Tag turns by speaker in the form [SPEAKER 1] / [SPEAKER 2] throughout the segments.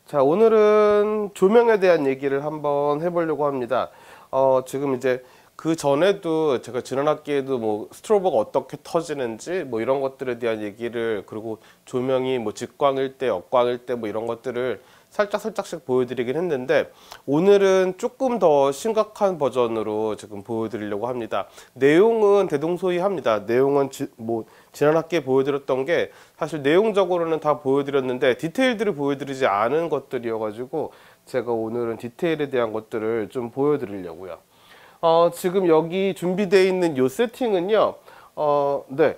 [SPEAKER 1] 자, 오늘은 조명에 대한 얘기를 한번 해보려고 합니다. 지금 이제 그 전에도 제가 지난 학기에도 뭐 스트로보가 어떻게 터지는지 뭐 이런 것들에 대한 얘기를, 그리고 조명이 뭐 직광일 때, 역광일 때 뭐 이런 것들을 살짝씩 보여드리긴 했는데, 오늘은 조금 더 심각한 버전으로 지금 보여드리려고 합니다. 내용은 대동소이합니다. 내용은 지난 학기에 보여드렸던 게 사실 내용적으로는 다 보여드렸는데 디테일들을 보여드리지 않은 것들이어가지고 제가 오늘은 디테일에 대한 것들을 좀 보여드리려고요. 지금 여기 준비되어 있는 이 세팅은요, 네.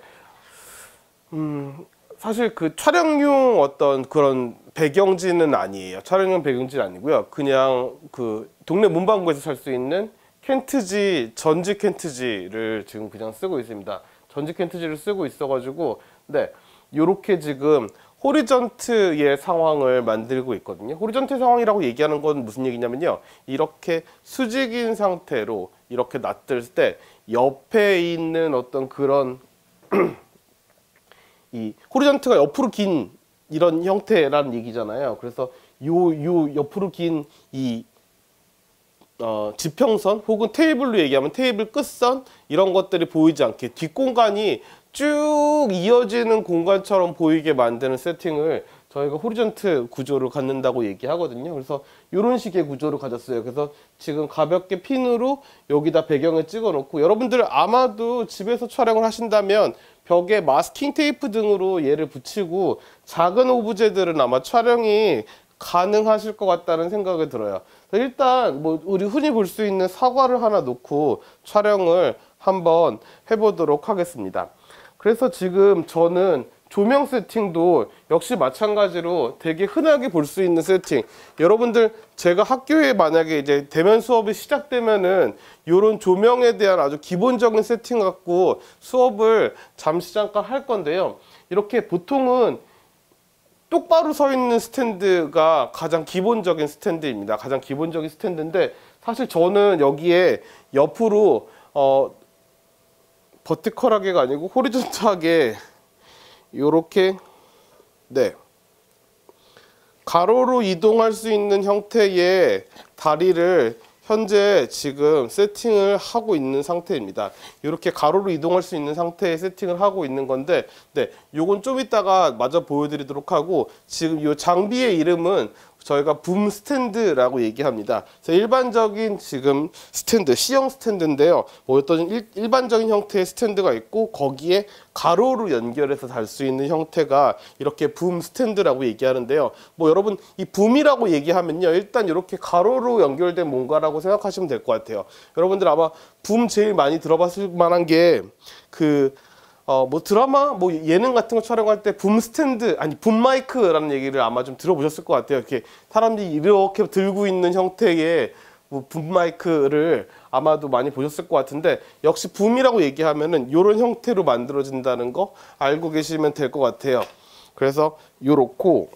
[SPEAKER 1] 사실 그 촬영용 어떤 그런 배경지는 아니에요. 촬영용 배경지는 아니고요. 그냥 그 동네 문방구에서 살 수 있는 켄트지, 전지 켄트지를 지금 그냥 쓰고 있습니다. 전지 켄트지를 쓰고 있어가지고, 네. 요렇게 지금 호리전트의 상황을 만들고 있거든요. 호리전트 상황이라고 얘기하는 건 무슨 얘기냐면요, 이렇게 수직인 상태로 이렇게 놨을 때 옆에 있는 어떤 그런 이 호리전트가 옆으로 긴 이런 형태라는 얘기잖아요. 그래서 요 옆으로 긴 이 지평선, 혹은 테이블로 얘기하면 테이블 끝선, 이런 것들이 보이지 않게 뒷공간이 쭉 이어지는 공간처럼 보이게 만드는 세팅을 저희가 호리전트 구조를 갖는다고 얘기하거든요. 그래서 이런 식의 구조를 가졌어요. 그래서 지금 가볍게 핀으로 여기다 배경을 찍어 놓고, 여러분들 아마도 집에서 촬영을 하신다면 벽에 마스킹 테이프 등으로 얘를 붙이고 작은 오브제들은 아마 촬영이 가능하실 것 같다는 생각이 들어요. 일단 뭐 우리 흔히 볼 수 있는 사과를 하나 놓고 촬영을 한번 해보도록 하겠습니다. 그래서 지금 저는 조명 세팅도 역시 마찬가지로 되게 흔하게 볼 수 있는 세팅, 여러분들 제가 학교에 만약에 이제 대면 수업이 시작되면은 요런 조명에 대한 아주 기본적인 세팅 갖고 수업을 잠시 잠깐 할 건데요, 이렇게 보통은 똑바로 서 있는 스탠드가 가장 기본적인 스탠드입니다. 가장 기본적인 스탠드인데, 사실 저는 여기에 옆으로 버티컬하게가 아니고 호리존탈하게 요렇게, 네, 가로로 이동할 수 있는 형태의 다리를 현재 지금 세팅을 하고 있는 상태입니다. 이렇게 가로로 이동할 수 있는 상태의 세팅을 하고 있는 건데, 네, 요건 좀 이따가 마저 보여드리도록 하고, 지금 이 장비의 이름은 저희가 붐 스탠드라고 얘기합니다. 그래서 일반적인 지금 스탠드, C형 스탠드인데요, 뭐 어떤 일반적인 형태의 스탠드가 있고, 거기에 가로로 연결해서 달 수 있는 형태가 이렇게 붐 스탠드라고 얘기하는데요, 뭐 여러분 이 붐이라고 얘기하면요, 일단 이렇게 가로로 연결된 뭔가라고 생각하시면 될 것 같아요. 여러분들 아마 붐 제일 많이 들어봤을 만한 게 뭐 드라마, 뭐 예능 같은 거 촬영할 때 붐 스탠드, 아니 붐 마이크라는 얘기를 아마 좀 들어보셨을 것 같아요. 이렇게 사람들이 이렇게 들고 있는 형태의 뭐 붐 마이크를 아마도 많이 보셨을 것 같은데, 역시 붐이라고 얘기하면은 이런 형태로 만들어진다는 거 알고 계시면 될 것 같아요. 그래서 요렇고,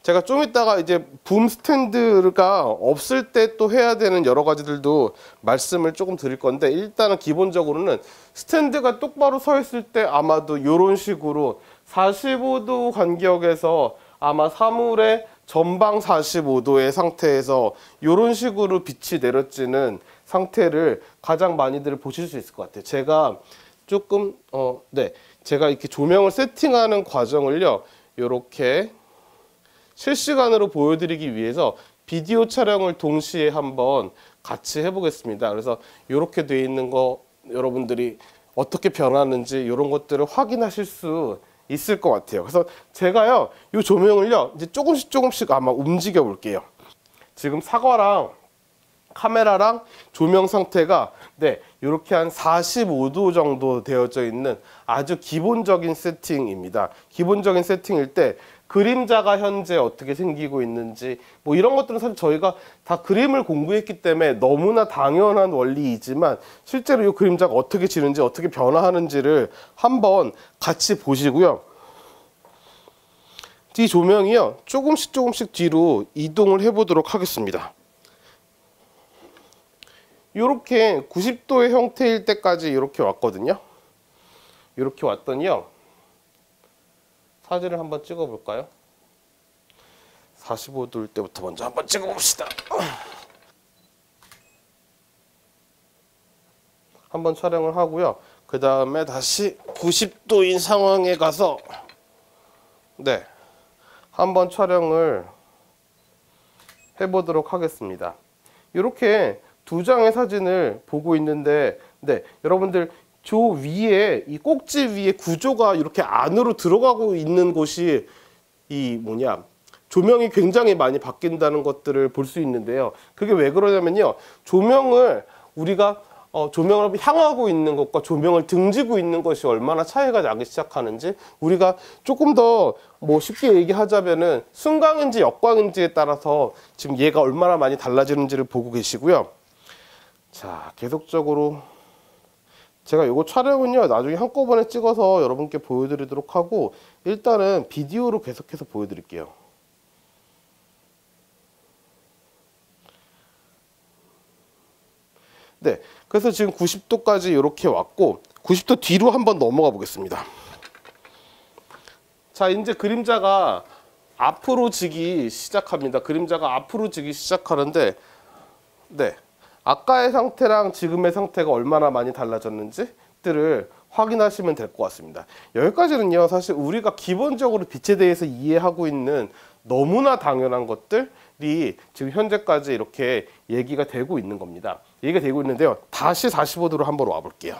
[SPEAKER 1] 제가 좀 이따가 이제 붐 스탠드가 없을 때 또 해야 되는 여러 가지들도 말씀을 조금 드릴 건데, 일단은 기본적으로는 스탠드가 똑바로 서 있을 때 아마도 이런 식으로 45도 간격에서 아마 사물의 전방 45도의 상태에서 이런 식으로 빛이 내려지는 상태를 가장 많이들 보실 수 있을 것 같아요. 제가 조금 네, 제가 이렇게 조명을 세팅하는 과정을요, 이렇게 실시간으로 보여드리기 위해서 비디오 촬영을 동시에 한번 같이 해보겠습니다. 그래서 이렇게 돼 있는 거 여러분들이 어떻게 변하는지 이런 것들을 확인하실 수 있을 것 같아요. 그래서 제가요, 이 조명을요, 이제 조금씩 아마 움직여 볼게요. 지금 사과랑 카메라랑 조명 상태가, 네, 이렇게 한 45도 정도 되어져 있는 아주 기본적인 세팅입니다. 기본적인 세팅일 때 그림자가 현재 어떻게 생기고 있는지, 뭐 이런 것들은 사실 저희가 다 그림을 공부했기 때문에 너무나 당연한 원리이지만, 실제로 이 그림자가 어떻게 지는지, 어떻게 변화하는지를 한번 같이 보시고요. 이 조명이요, 조금씩 뒤로 이동을 해보도록 하겠습니다. 이렇게 90도의 형태일 때까지 이렇게 왔거든요. 이렇게 왔더니요. 사진을 한번 찍어 볼까요? 45도일 때부터 먼저 한번 찍어 봅시다. 한번 촬영을 하고요. 그 다음에 다시 90도인 상황에 가서 네, 한번 촬영을 해보도록 하겠습니다. 이렇게 두 장의 사진을 보고 있는데, 네, 여러분들 저 위에 이 꼭지 위에 구조가 이렇게 안으로 들어가고 있는 곳이 이 뭐냐, 조명이 굉장히 많이 바뀐다는 것들을 볼 수 있는데요. 그게 왜 그러냐면요, 조명을 우리가 조명을 향하고 있는 것과 조명을 등지고 있는 것이 얼마나 차이가 나기 시작하는지, 우리가 조금 더 뭐 쉽게 얘기하자면은 순광인지 역광인지에 따라서 지금 얘가 얼마나 많이 달라지는지를 보고 계시고요. 자, 계속적으로 제가 이거 촬영은요 나중에 한꺼번에 찍어서 여러분께 보여드리도록 하고, 일단은 비디오로 계속해서 보여드릴게요. 네, 그래서 지금 90도까지 이렇게 왔고, 90도 뒤로 한번 넘어가 보겠습니다. 자, 이제 그림자가 앞으로 지기 시작합니다. 그림자가 앞으로 지기 시작하는데, 네, 아까의 상태랑 지금의 상태가 얼마나 많이 달라졌는지들을 확인하시면 될 것 같습니다. 여기까지는요, 사실 우리가 기본적으로 빛에 대해서 이해하고 있는 너무나 당연한 것들이 지금 현재까지 이렇게 얘기가 되고 있는 겁니다. 얘기가 되고 있는데요, 다시 45도로 한번 와볼게요.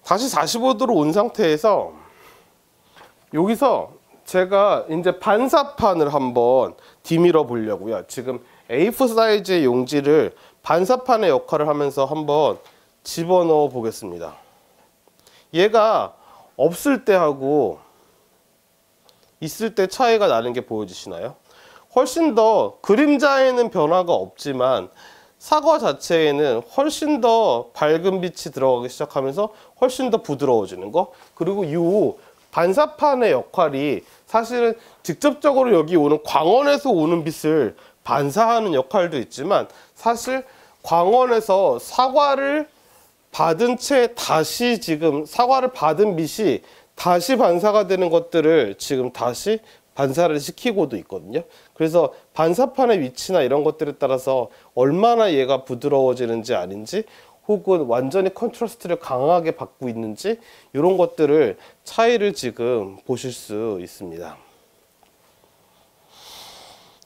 [SPEAKER 1] 다시 45도로 온 상태에서 여기서 제가 이제 반사판을 한번 뒤밀어 보려고요. 지금 A4 사이즈의 용지를 반사판의 역할을 하면서 한번 집어넣어 보겠습니다. 얘가 없을 때하고 있을 때 차이가 나는 게 보여지시나요? 훨씬 더 그림자에는 변화가 없지만 사과 자체에는 훨씬 더 밝은 빛이 들어가기 시작하면서 훨씬 더 부드러워지는 거, 그리고 이 반사판의 역할이 사실은 직접적으로 여기 오는 광원에서 오는 빛을 반사하는 역할도 있지만, 사실 광원에서 사과를 받은 채 다시 지금 사과를 받은 빛이 다시 반사가 되는 것들을 지금 다시 반사를 시키고도 있거든요. 그래서 반사판의 위치나 이런 것들에 따라서 얼마나 얘가 부드러워지는지 아닌지, 혹은 완전히 컨트라스트를 강하게 받고 있는지, 이런 것들을 차이를 지금 보실 수 있습니다.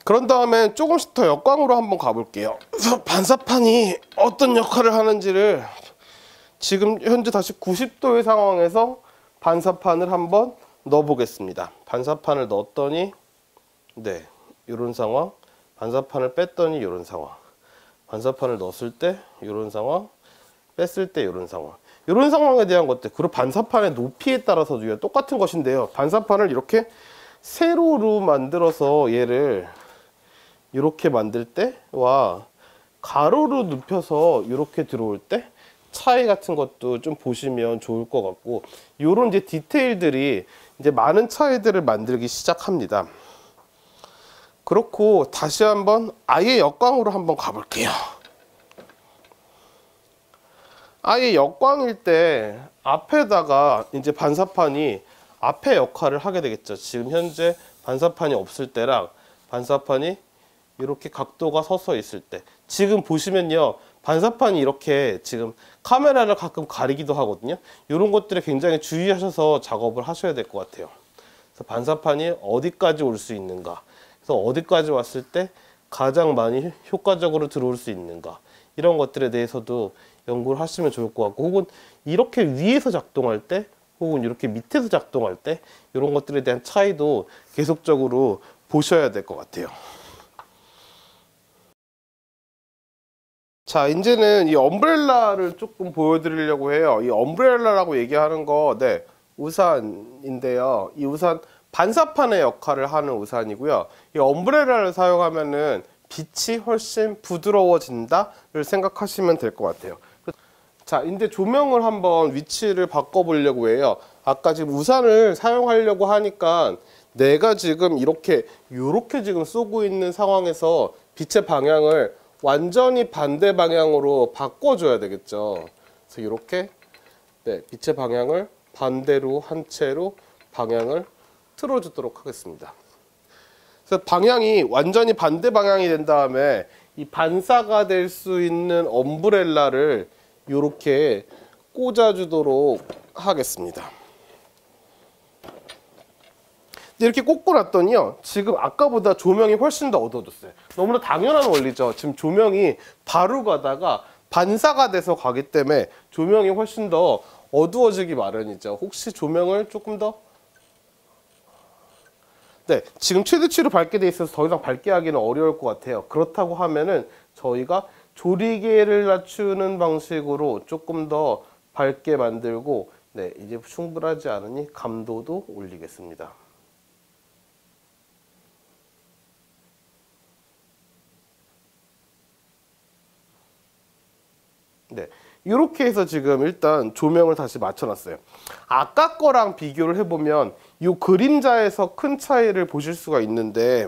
[SPEAKER 1] 그런 다음에 조금씩 더 역광으로 한번 가볼게요. 그래서 반사판이 어떤 역할을 하는지를 지금 현재 다시 90도의 상황에서 반사판을 한번 넣어 보겠습니다. 반사판을 넣었더니 네, 이런 상황, 반사판을 뺐더니 이런 상황, 반사판을 넣었을 때 이런 상황, 뺐을 때 이런 상황, 이런 상황에 대한 것들, 그리고 반사판의 높이에 따라서도 똑같은 것인데요, 반사판을 이렇게 세로로 만들어서 얘를 이렇게 만들 때와 가로로 눕혀서 이렇게 들어올 때 차이 같은 것도 좀 보시면 좋을 것 같고, 이런 이제 디테일들이 이제 많은 차이들을 만들기 시작합니다. 그렇고 다시 한번 아예 역광으로 한번 가볼게요. 아예 역광일 때 앞에다가 이제 반사판이 앞에 역할을 하게 되겠죠. 지금 현재 반사판이 없을 때랑 반사판이 이렇게 각도가 서서 있을 때, 지금 보시면요, 반사판이 이렇게 지금 카메라를 가끔 가리기도 하거든요. 이런 것들에 굉장히 주의하셔서 작업을 하셔야 될 것 같아요. 그래서 반사판이 어디까지 올 수 있는가, 그래서 어디까지 왔을 때 가장 많이 효과적으로 들어올 수 있는가, 이런 것들에 대해서도 연구를 하시면 좋을 것 같고, 혹은 이렇게 위에서 작동할 때 혹은 이렇게 밑에서 작동할 때 이런 것들에 대한 차이도 계속적으로 보셔야 될 것 같아요. 자, 이제는 이 엄브렐라를 조금 보여드리려고 해요. 이 엄브렐라라고 얘기하는 거, 네, 우산인데요. 이 우산 반사판의 역할을 하는 우산이고요. 이 엄브렐라를 사용하면은 빛이 훨씬 부드러워진다를 생각하시면 될 것 같아요. 자, 이제 조명을 한번 위치를 바꿔보려고 해요. 아까 지금 우산을 사용하려고 하니까 내가 지금 이렇게 지금 쏘고 있는 상황에서 빛의 방향을 완전히 반대 방향으로 바꿔줘야 되겠죠. 그래서 이렇게 네, 빛의 방향을 반대로 한 채로 방향을 틀어주도록 하겠습니다. 그래서 방향이 완전히 반대 방향이 된 다음에 이 반사가 될 수 있는 엄브렐라를 이렇게 꽂아주도록 하겠습니다. 이렇게 꽂고 났더니요, 지금 아까보다 조명이 훨씬 더 어두워졌어요. 너무나 당연한 원리죠. 지금 조명이 바로 가다가 반사가 돼서 가기 때문에 조명이 훨씬 더 어두워지기 마련이죠. 혹시 조명을 조금 더 네, 지금 최대치로 밝게 돼 있어서 더 이상 밝게 하기는 어려울 것 같아요. 그렇다고 하면은 저희가 조리개를 낮추는 방식으로 조금 더 밝게 만들고, 네, 이제 충분하지 않으니 감도도 올리겠습니다. 네, 이렇게 해서 지금 일단 조명을 다시 맞춰놨어요. 아까 거랑 비교를 해보면 이 그림자에서 큰 차이를 보실 수가 있는데,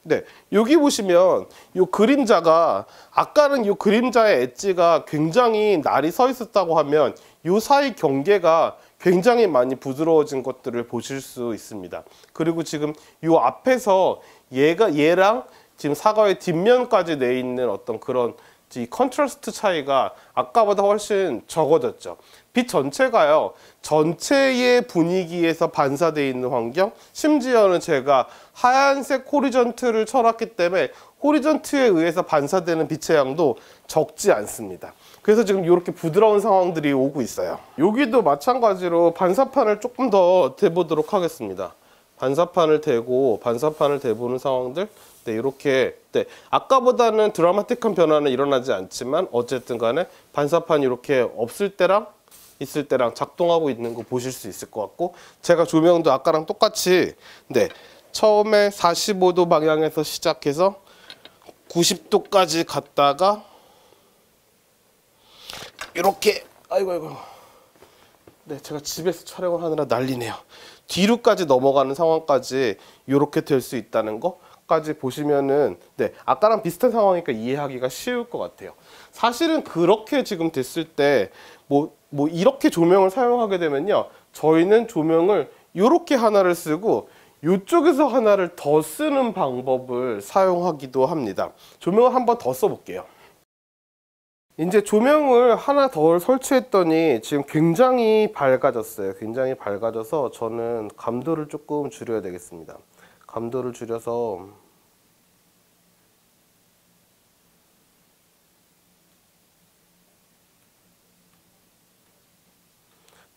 [SPEAKER 1] 네, 여기 보시면 이 그림자가, 아까는 이 그림자의 엣지가 굉장히 날이 서 있었다고 하면 이 사이 경계가 굉장히 많이 부드러워진 것들을 보실 수 있습니다. 그리고 지금 이 앞에서 얘랑 지금 사과의 뒷면까지 내 있는 어떤 그런 이 컨트라스트 차이가 아까보다 훨씬 적어졌죠. 빛 전체가요, 전체의 분위기에서 반사되어 있는 환경, 심지어는 제가 하얀색 호리전트를 쳐놨기 때문에 호리전트에 의해서 반사되는 빛의 양도 적지 않습니다. 그래서 지금 이렇게 부드러운 상황들이 오고 있어요. 여기도 마찬가지로 반사판을 조금 더 대보도록 하겠습니다. 반사판을 대고 반사판을 대보는 상황들, 네, 이렇게, 네, 아까보다는 드라마틱한 변화는 일어나지 않지만 어쨌든 간에 반사판이 이렇게 없을 때랑 있을 때랑 작동하고 있는 거 보실 수 있을 것 같고, 제가 조명도 아까랑 똑같이, 네, 처음에 45도 방향에서 시작해서 90도까지 갔다가 이렇게, 아이고, 네, 제가 집에서 촬영을 하느라 난리네요. 뒤로까지 넘어가는 상황까지 이렇게 될 수 있다는 거까지 보시면은, 네, 아까랑 비슷한 상황이니까 이해하기가 쉬울 것 같아요. 사실은 그렇게 지금 됐을 때 뭐 이렇게 조명을 사용하게 되면요, 저희는 조명을 이렇게 하나를 쓰고 이쪽에서 하나를 더 쓰는 방법을 사용하기도 합니다. 조명을 한번 더 써볼게요. 이제 조명을 하나 더 설치했더니 지금 굉장히 밝아졌어요. 굉장히 밝아져서 저는 감도를 조금 줄여야 되겠습니다. 감도를 줄여서,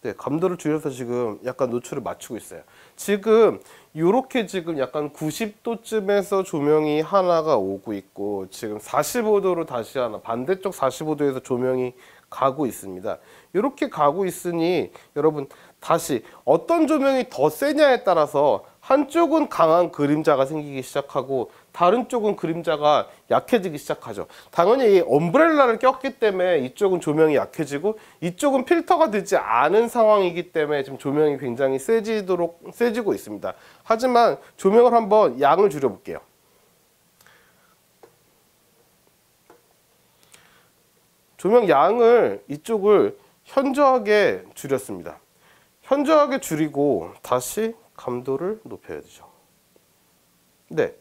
[SPEAKER 1] 네, 감도를 줄여서 지금 약간 노출을 맞추고 있어요. 지금 요렇게 지금 약간 90도쯤에서 조명이 하나가 오고 있고, 지금 45도로 다시 하나, 반대쪽 45도에서 조명이 가고 있습니다. 이렇게 가고 있으니 여러분, 다시 어떤 조명이 더 세냐에 따라서 한쪽은 강한 그림자가 생기기 시작하고 다른 쪽은 그림자가 약해지기 시작하죠. 당연히 이 엄브렐라를 꼈기 때문에 이쪽은 조명이 약해지고 이쪽은 필터가 되지 않은 상황이기 때문에 지금 조명이 굉장히 세지고 있습니다. 하지만 조명을 한번 양을 줄여 볼게요. 조명 양을 이쪽을 현저하게 줄였습니다. 현저하게 줄이고 다시 감도를 높여야 되죠. 네,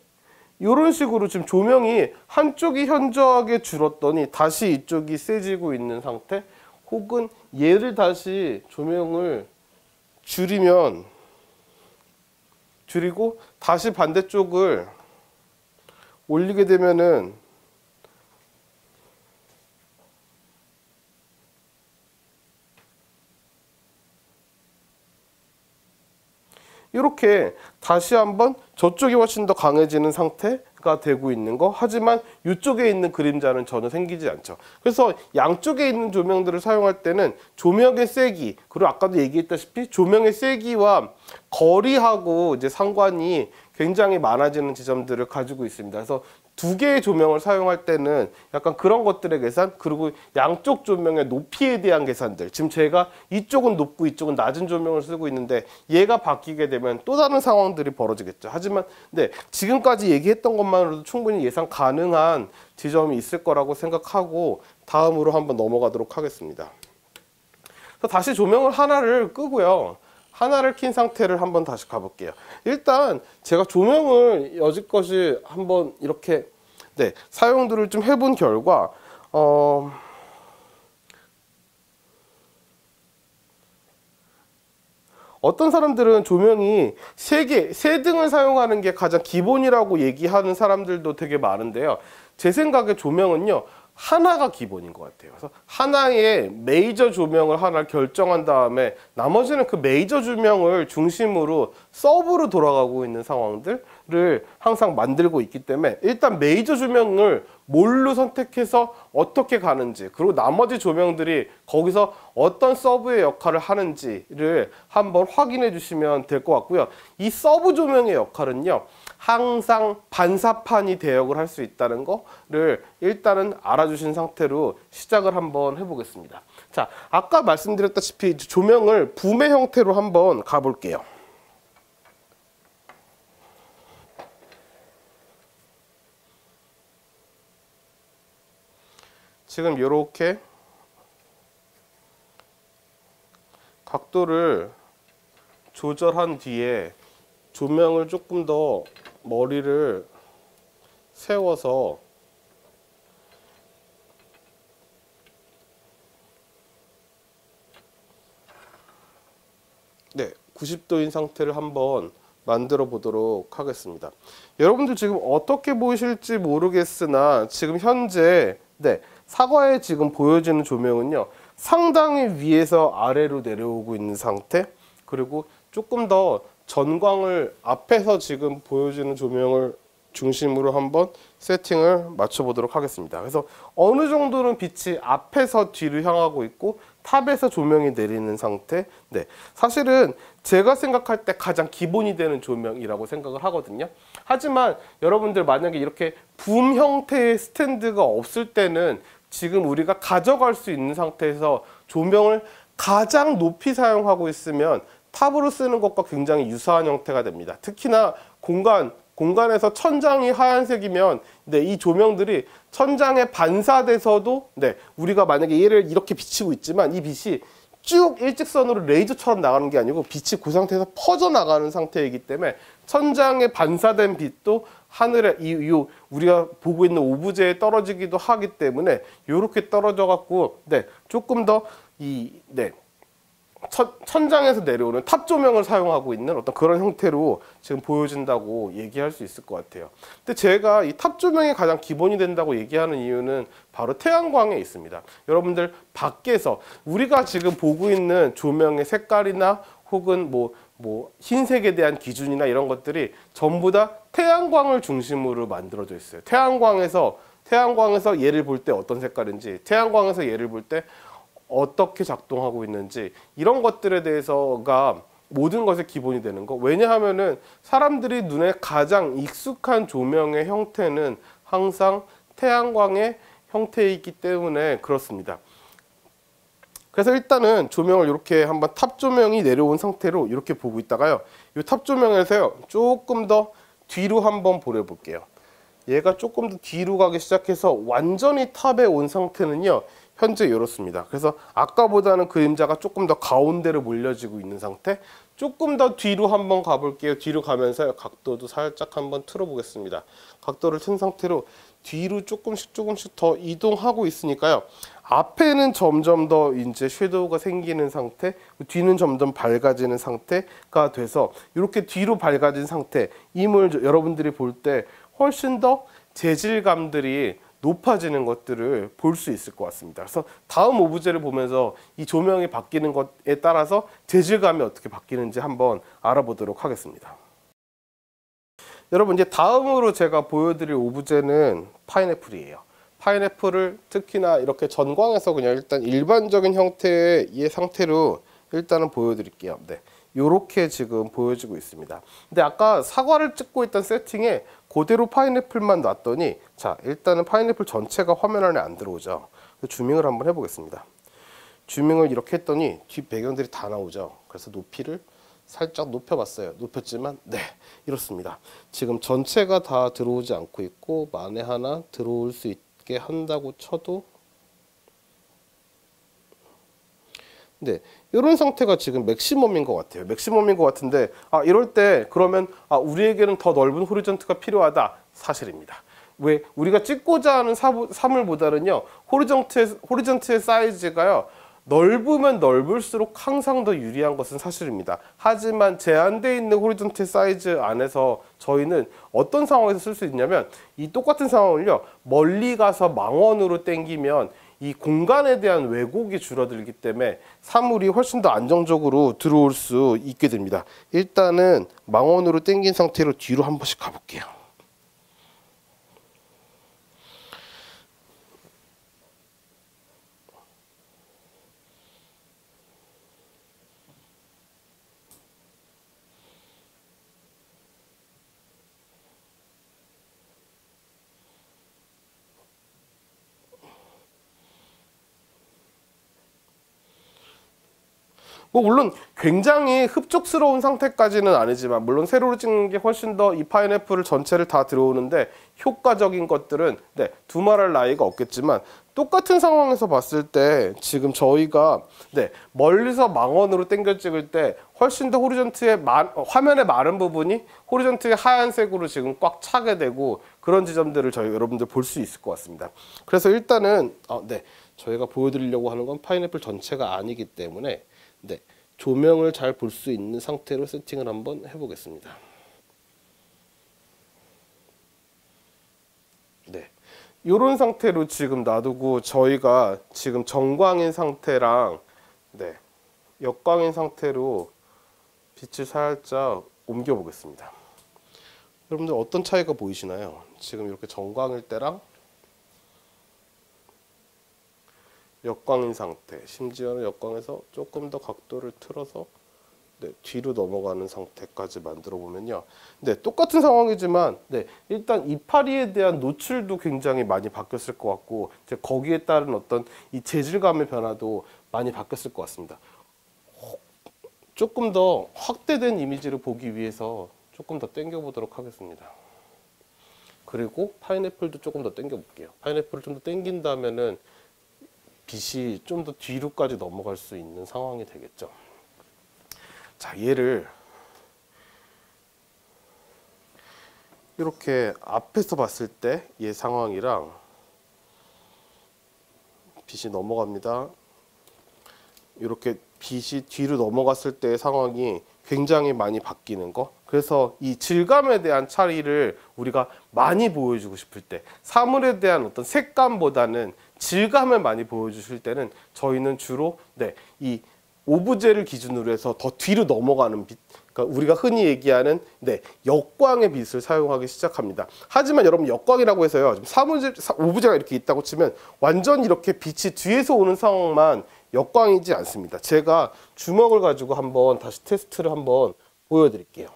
[SPEAKER 1] 이런 식으로 지금 조명이 한쪽이 현저하게 줄었더니 다시 이쪽이 세지고 있는 상태, 혹은 얘를 다시 조명을 줄이고 다시 반대쪽을 올리게 되면은 이렇게 다시 한번 저쪽이 훨씬 더 강해지는 상태가 되고 있는 거, 하지만 이쪽에 있는 그림자는 전혀 생기지 않죠. 그래서 양쪽에 있는 조명들을 사용할 때는 조명의 세기, 그리고 아까도 얘기했다시피 조명의 세기와 거리하고 이제 상관이 굉장히 많아지는 지점들을 가지고 있습니다. 그래서 두 개의 조명을 사용할 때는 약간 그런 것들의 계산, 그리고 양쪽 조명의 높이에 대한 계산들, 지금 제가 이쪽은 높고 이쪽은 낮은 조명을 쓰고 있는데 얘가 바뀌게 되면 또 다른 상황들이 벌어지겠죠. 하지만 네, 지금까지 얘기했던 것만으로도 충분히 예상 가능한 지점이 있을 거라고 생각하고 다음으로 한번 넘어가도록 하겠습니다. 다시 조명을 하나를 끄고요. 하나를 킨 상태를 한번 다시 가볼게요. 일단 제가 조명을 여지껏이 한번 이렇게 네, 사용들을 좀 해본 결과 어떤 사람들은 조명이 세 등을 사용하는 게 가장 기본이라고 얘기하는 사람들도 되게 많은데요. 제 생각에 조명은요, 하나가 기본인 것 같아요. 그래서 하나의 메이저 조명을 하나 결정한 다음에 나머지는 그 메이저 조명을 중심으로 서브로 돌아가고 있는 상황들을 항상 만들고 있기 때문에 일단 메이저 조명을 뭘로 선택해서 어떻게 가는지, 그리고 나머지 조명들이 거기서 어떤 서브의 역할을 하는지를 한번 확인해 주시면 될 것 같고요. 이 서브 조명의 역할은요, 항상 반사판이 대역을 할 수 있다는 거를 일단은 알아주신 상태로 시작을 한번 해보겠습니다. 자, 아까 말씀드렸다시피 조명을 붐의 형태로 한번 가볼게요. 지금 이렇게 각도를 조절한 뒤에 조명을 조금 더 머리를 세워서 네, 90도인 상태를 한번 만들어 보도록 하겠습니다. 여러분들 지금 어떻게 보이실지 모르겠으나 지금 현재 네, 사과에 지금 보여지는 조명은요, 상당히 위에서 아래로 내려오고 있는 상태, 그리고 조금 더 전광을 앞에서 지금 보여지는 조명을 중심으로 한번 세팅을 맞춰 보도록 하겠습니다. 그래서 어느 정도는 빛이 앞에서 뒤로 향하고 있고 탑에서 조명이 내리는 상태. 네, 사실은 제가 생각할 때 가장 기본이 되는 조명이라고 생각을 하거든요. 하지만 여러분들 만약에 이렇게 붐 형태의 스탠드가 없을 때는 지금 우리가 가져갈 수 있는 상태에서 조명을 가장 높이 사용하고 있으면 탑으로 쓰는 것과 굉장히 유사한 형태가 됩니다. 특히나 공간에서 천장이 하얀색이면 네, 이 조명들이 천장에 반사돼서도 네, 우리가 만약에 얘를 이렇게 비치고 있지만 이 빛이 쭉 일직선으로 레이저처럼 나가는 게 아니고 빛이 그 상태에서 퍼져나가는 상태이기 때문에 천장에 반사된 빛도 하늘에 우리가 보고 있는 오브제에 떨어지기도 하기 때문에 이렇게 떨어져 갖고 네, 조금 더 천장에서 내려오는 탑 조명을 사용하고 있는 어떤 그런 형태로 지금 보여진다고 얘기할 수 있을 것 같아요. 근데 제가 이 탑 조명이 가장 기본이 된다고 얘기하는 이유는 바로 태양광에 있습니다. 여러분들 밖에서 우리가 지금 보고 있는 조명의 색깔이나 혹은 뭐 흰색에 대한 기준이나 이런 것들이 전부 다 태양광을 중심으로 만들어져 있어요. 태양광에서 얘를 볼 때 어떤 색깔인지, 태양광에서 얘를 볼 때 어떻게 작동하고 있는지, 이런 것들에 대해서가 모든 것의 기본이 되는 거. 왜냐하면은 사람들이 눈에 가장 익숙한 조명의 형태는 항상 태양광의 형태이기 때문에 그렇습니다. 그래서 일단은 조명을 이렇게 한번 탑 조명이 내려온 상태로 이렇게 보고 있다가요, 이 탑 조명에서요 조금 더 뒤로 한번 보내볼게요. 얘가 조금 더 뒤로 가기 시작해서 완전히 탑에 온 상태는요, 현재 이렇습니다. 그래서 아까보다는 그림자가 조금 더 가운데로 몰려지고 있는 상태. 조금 더 뒤로 한번 가볼게요. 뒤로 가면서 각도도 살짝 한번 틀어 보겠습니다. 각도를 튼 상태로 뒤로 조금씩 더 이동하고 있으니까요, 앞에는 점점 더 이제 섀도우가 생기는 상태, 뒤는 점점 밝아지는 상태가 돼서 이렇게 뒤로 밝아진 상태, 임을 여러분들이 볼 때 훨씬 더 재질감들이 높아지는 것들을 볼 수 있을 것 같습니다. 그래서 다음 오브제를 보면서 이 조명이 바뀌는 것에 따라서 재질감이 어떻게 바뀌는지 한번 알아보도록 하겠습니다. 여러분, 이제 다음으로 제가 보여드릴 오브제는 파인애플이에요. 파인애플을 특히나 이렇게 전광에서 그냥 일단 일반적인 형태의 상태로 일단은 보여드릴게요. 네, 요렇게 지금 보여지고 있습니다. 근데 아까 사과를 찍고 있던 세팅에 그대로 파인애플만 놨더니, 자, 일단은 파인애플 전체가 화면 안에 안 들어오죠. 주밍을 한번 해보겠습니다. 주밍을 이렇게 했더니 뒷 배경들이 다 나오죠. 그래서 높이를 살짝 높여봤어요. 높였지만 네, 이렇습니다. 지금 전체가 다 들어오지 않고 있고 만에 하나 들어올 수 있게 한다고 쳐도, 네, 이런 상태가 지금 맥시멈인 것 같아요. 맥시멈인 것 같은데, 이럴 때 그러면 우리에게는 더 넓은 호리전트가 필요하다, 사실입니다. 왜? 우리가 찍고자 하는 사물보다는요, 호리전트의 사이즈가요, 넓으면 넓을수록 항상 더 유리한 것은 사실입니다. 하지만 제한되어 있는 호리전트 사이즈 안에서 저희는 어떤 상황에서 쓸 수 있냐면, 이 똑같은 상황을요, 멀리 가서 망원으로 당기면 이 공간에 대한 왜곡이 줄어들기 때문에 사물이 훨씬 더 안정적으로 들어올 수 있게 됩니다. 일단은 망원으로 당긴 상태로 뒤로 한 번씩 가볼게요. 뭐 물론 굉장히 흡족스러운 상태까지는 아니지만, 물론 세로로 찍는 게 훨씬 더 이 파인애플을 전체를 다 들어오는데 효과적인 것들은, 네, 두말할 나위가 없겠지만, 똑같은 상황에서 봤을 때 지금 저희가, 네, 멀리서 망원으로 당겨 찍을 때 훨씬 더 호리전트의 화면의 마른 부분이 호리전트의 하얀색으로 지금 꽉 차게 되고, 그런 지점들을 저희 여러분들 볼 수 있을 것 같습니다. 그래서 일단은 네, 저희가 보여드리려고 하는 건 파인애플 전체가 아니기 때문에, 네, 조명을 잘 볼 수 있는 상태로 세팅을 한번 해보겠습니다. 네, 이런 상태로 지금 놔두고 저희가 지금 정광인 상태랑, 네, 역광인 상태로 빛을 살짝 옮겨 보겠습니다. 여러분들 어떤 차이가 보이시나요? 지금 이렇게 정광일 때랑 역광인 상태, 심지어는 역광에서 조금 더 각도를 틀어서, 네, 뒤로 넘어가는 상태까지 만들어 보면요, 네, 똑같은 상황이지만, 네, 일단 이파리에 대한 노출도 굉장히 많이 바뀌었을 것 같고, 이제 거기에 따른 어떤 이 재질감의 변화도 많이 바뀌었을 것 같습니다. 조금 더 확대된 이미지를 보기 위해서 조금 더 당겨 보도록 하겠습니다. 그리고 파인애플도 조금 더 당겨 볼게요. 파인애플을 좀 더 당긴다면은 빛이 좀 더 뒤로까지 넘어갈 수 있는 상황이 되겠죠. 자, 얘를 이렇게 앞에서 봤을 때 얘 상황이랑 빛이 넘어갑니다. 이렇게 빛이 뒤로 넘어갔을 때의 상황이 굉장히 많이 바뀌는 거. 그래서 이 질감에 대한 차이를 우리가 많이 보여주고 싶을 때, 사물에 대한 어떤 색감보다는 질감을 많이 보여주실 때는 저희는 주로, 네, 이 오브제를 기준으로 해서 더 뒤로 넘어가는 빛, 그러니까 우리가 흔히 얘기하는, 네, 역광의 빛을 사용하기 시작합니다. 하지만 여러분, 역광이라고 해서요, 오브제가 이렇게 있다고 치면 완전 이렇게 빛이 뒤에서 오는 상황만 역광이지 않습니다. 제가 주먹을 가지고 한번 다시 테스트를 한번 보여드릴게요.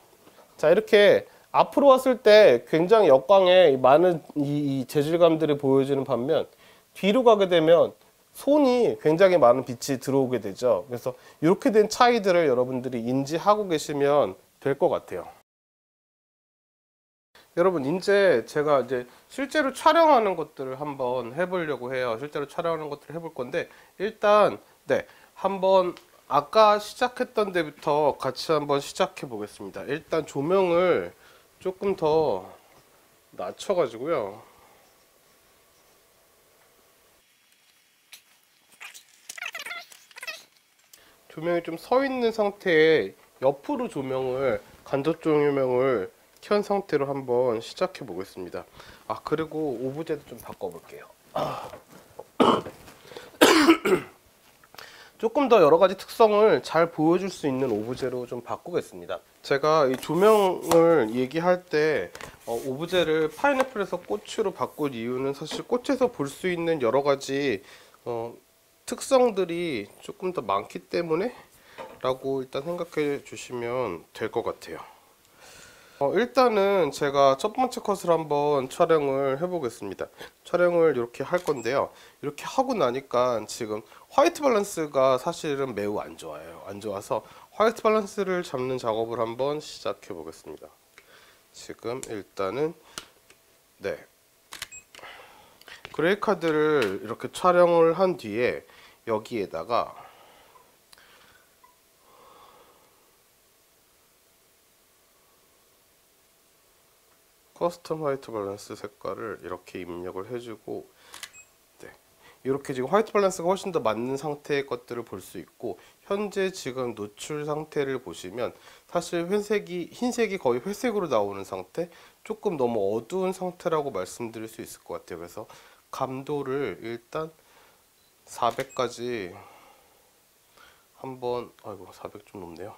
[SPEAKER 1] 자, 이렇게 앞으로 왔을 때 굉장히 역광에 많은 이 재질감들이 보여지는 반면, 뒤로 가게 되면 손이 굉장히 많은 빛이 들어오게 되죠. 그래서 이렇게 된 차이들을 여러분들이 인지하고 계시면 될 것 같아요. 여러분, 이제 제가 실제로 촬영하는 것들을 한번 해보려고 해요. 실제로 촬영하는 것들을 해볼 건데, 일단, 네, 한번 아까 시작했던 데부터 같이 한번 시작해 보겠습니다. 일단 조명을 조금 더 낮춰가지고요. 조명이 좀 서 있는 상태에 옆으로 간접 조명을 켠 상태로 한번 시작해 보겠습니다. 그리고 오브제도 좀 바꿔볼게요. 조금 더 여러 가지 특성을 잘 보여줄 수 있는 오브제로 좀 바꾸겠습니다. 제가 이 조명을 얘기할 때 오브제를 파인애플에서 꽃으로 바꿀 이유는, 사실 꽃에서 볼 수 있는 여러 가지 특성들이 조금 더 많기 때문에 라고 일단 생각해 주시면 될 것 같아요. 일단은 제가 첫 번째 컷을 한번 촬영을 해 보겠습니다. 촬영을 이렇게 할 건데요. 이렇게 하고 나니까 지금 화이트 밸런스가 사실은 매우 안 좋아요. 안 좋아서 화이트 밸런스를 잡는 작업을 한번 시작해 보겠습니다. 지금 일단은 네, 그레이 카드를 이렇게 촬영을 한 뒤에 여기에다가 커스텀 화이트 밸런스 색깔을 이렇게 입력을 해주고, 네, 이렇게 지금 화이트 밸런스가 훨씬 더 맞는 상태의 것들을 볼 수 있고, 현재 지금 노출 상태를 보시면 사실 흰색이 거의 회색으로 나오는 상태, 조금 너무 어두운 상태라고 말씀드릴 수 있을 것 같아요. 그래서 감도를 일단 400까지 한번, 아이고 400 좀 높네요.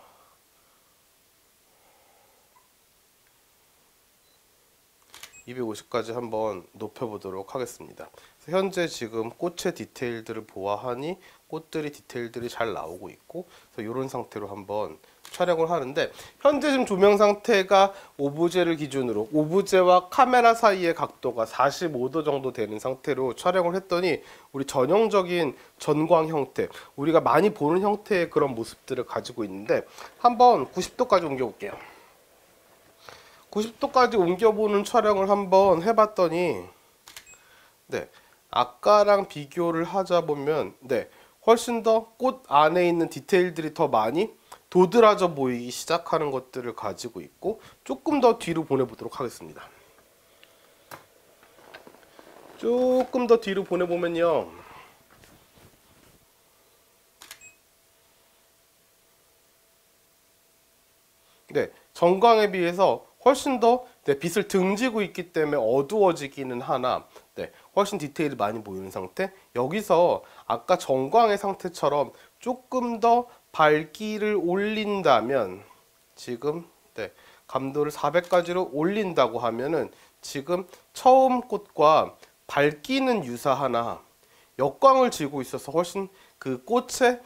[SPEAKER 1] 250까지 한번 높여보도록 하겠습니다. 현재 지금 꽃의 디테일들을 보아하니 꽃들이 디테일들이 잘 나오고 있고, 그래서 이런 상태로 한번 촬영을 하는데, 현재 지금 조명 상태가 오브제를 기준으로 오브제와 카메라 사이의 각도가 45도 정도 되는 상태로 촬영을 했더니 우리 전형적인 전광 형태, 우리가 많이 보는 형태의 그런 모습들을 가지고 있는데, 한번 90도까지 옮겨 볼게요. 90도까지 옮겨보는 촬영을 한번 해봤더니, 네, 아까랑 비교를 하자 보면, 네, 훨씬 더 꽃 안에 있는 디테일들이 더 많이 도드라져 보이기 시작하는 것들을 가지고 있고, 조금 더 뒤로 보내보도록 하겠습니다. 조금 더 뒤로 보내보면요, 네, 전광에 비해서 훨씬 더, 네, 빛을 등지고 있기 때문에 어두워지기는 하나, 네, 훨씬 디테일이 많이 보이는 상태. 여기서 아까 전광의 상태처럼 조금 더 밝기를 올린다면, 지금 네, 감도를 400까지로 올린다고 하면은 지금 처음 꽃과 밝기는 유사하나 역광을 지고 있어서 훨씬 그 꽃의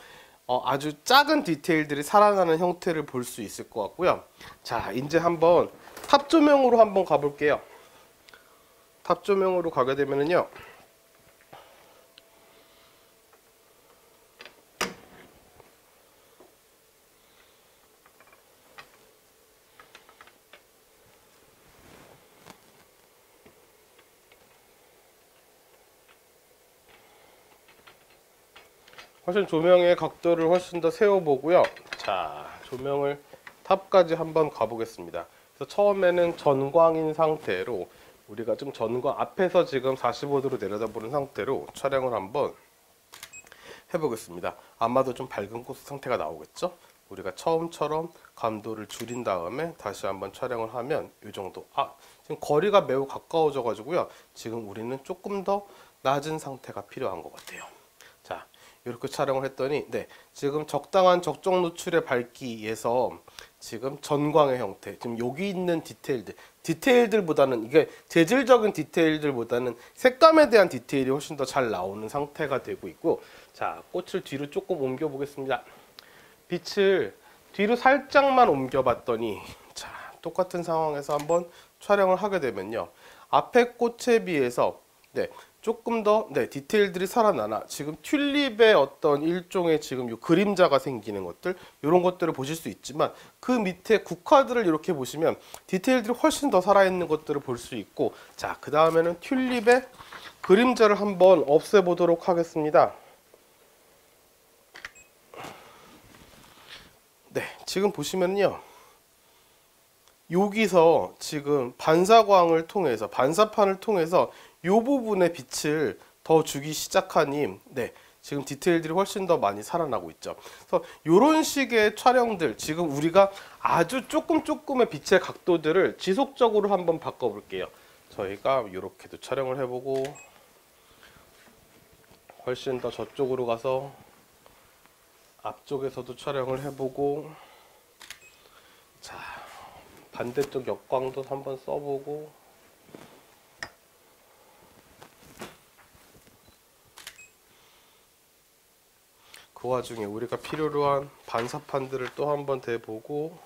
[SPEAKER 1] 아주 작은 디테일들이 살아나는 형태를 볼 수 있을 것 같고요. 자, 이제 한번 탑 조명으로 한번 가볼게요. 탑 조명으로 가게 되면은요, 훨씬 조명의 각도를 훨씬 더 세워보고요. 자, 조명을 탑까지 한번 가보겠습니다. 그래서 처음에는 전광인 상태로, 우리가 좀 전광 앞에서 지금 45도로 내려다보는 상태로 촬영을 한번 해보겠습니다. 아마도 좀 밝은 꽃 상태가 나오겠죠? 우리가 처음처럼 감도를 줄인 다음에 다시 한번 촬영을 하면 이 정도. 지금 거리가 매우 가까워져 가지고요. 지금 우리는 조금 더 낮은 상태가 필요한 것 같아요. 자, 이렇게 촬영을 했더니, 네, 지금 적당한 적정 노출의 밝기에서 지금 전광의 형태, 지금 여기 있는 디테일들보다는, 이게 재질적인 디테일들보다는 색감에 대한 디테일이 훨씬 더 잘 나오는 상태가 되고 있고, 자, 꽃을 뒤로 조금 옮겨 보겠습니다. 빛을 뒤로 살짝만 옮겨 봤더니, 자, 똑같은 상황에서 한번 촬영을 하게 되면요, 앞에 꽃에 비해서, 네, 조금 더, 네, 디테일들이 살아나나, 지금 튤립의 어떤 일종의 지금 요 그림자가 생기는 것들, 이런 것들을 보실 수 있지만, 그 밑에 국화들을 이렇게 보시면 디테일들이 훨씬 더 살아있는 것들을 볼 수 있고, 자, 그 다음에는 튤립의 그림자를 한번 없애보도록 하겠습니다. 네, 지금 보시면요, 여기서 지금 반사광을 통해서, 반사판을 통해서 이 부분의 빛을 더 주기 시작하니, 네, 지금 디테일들이 훨씬 더 많이 살아나고 있죠. 그래서 이런 식의 촬영들, 지금 우리가 아주 조금의 빛의 각도들을 지속적으로 한번 바꿔볼게요. 저희가 이렇게도 촬영을 해보고, 훨씬 더 저쪽으로 가서 앞쪽에서도 촬영을 해보고, 자, 반대쪽 역광도 한번 써보고, 그 와중에 우리가 필요로 한 반사판들을 또 한번 대보고,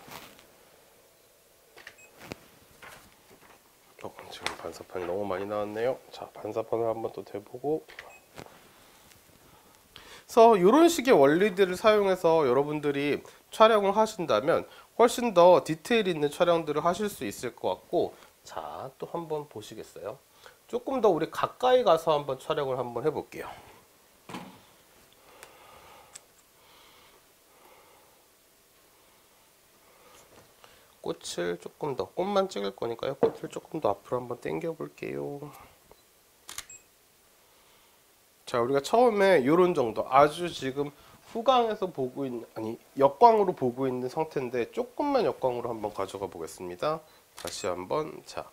[SPEAKER 1] 지금 반사판이 너무 많이 나왔네요. 자, 반사판을 한번 또 대보고. 그래서 이런 식의 원리들을 사용해서 여러분들이 촬영을 하신다면 훨씬 더 디테일 있는 촬영들을 하실 수 있을 것 같고, 자, 또 한번 보시겠어요? 조금 더 우리 가까이 가서 한번 촬영을 한번 해볼게요. 꽃을 조금 더, 꽃만 찍을 거니까요. 꽃을 조금 더 앞으로 한번 당겨 볼게요. 자, 우리가 처음에 이런 정도, 아주 지금 후광에서 보고 있는, 아니 역광으로 보고 있는 상태인데 조금만 역광으로 한번 가져가 보겠습니다. 다시 한번. 자,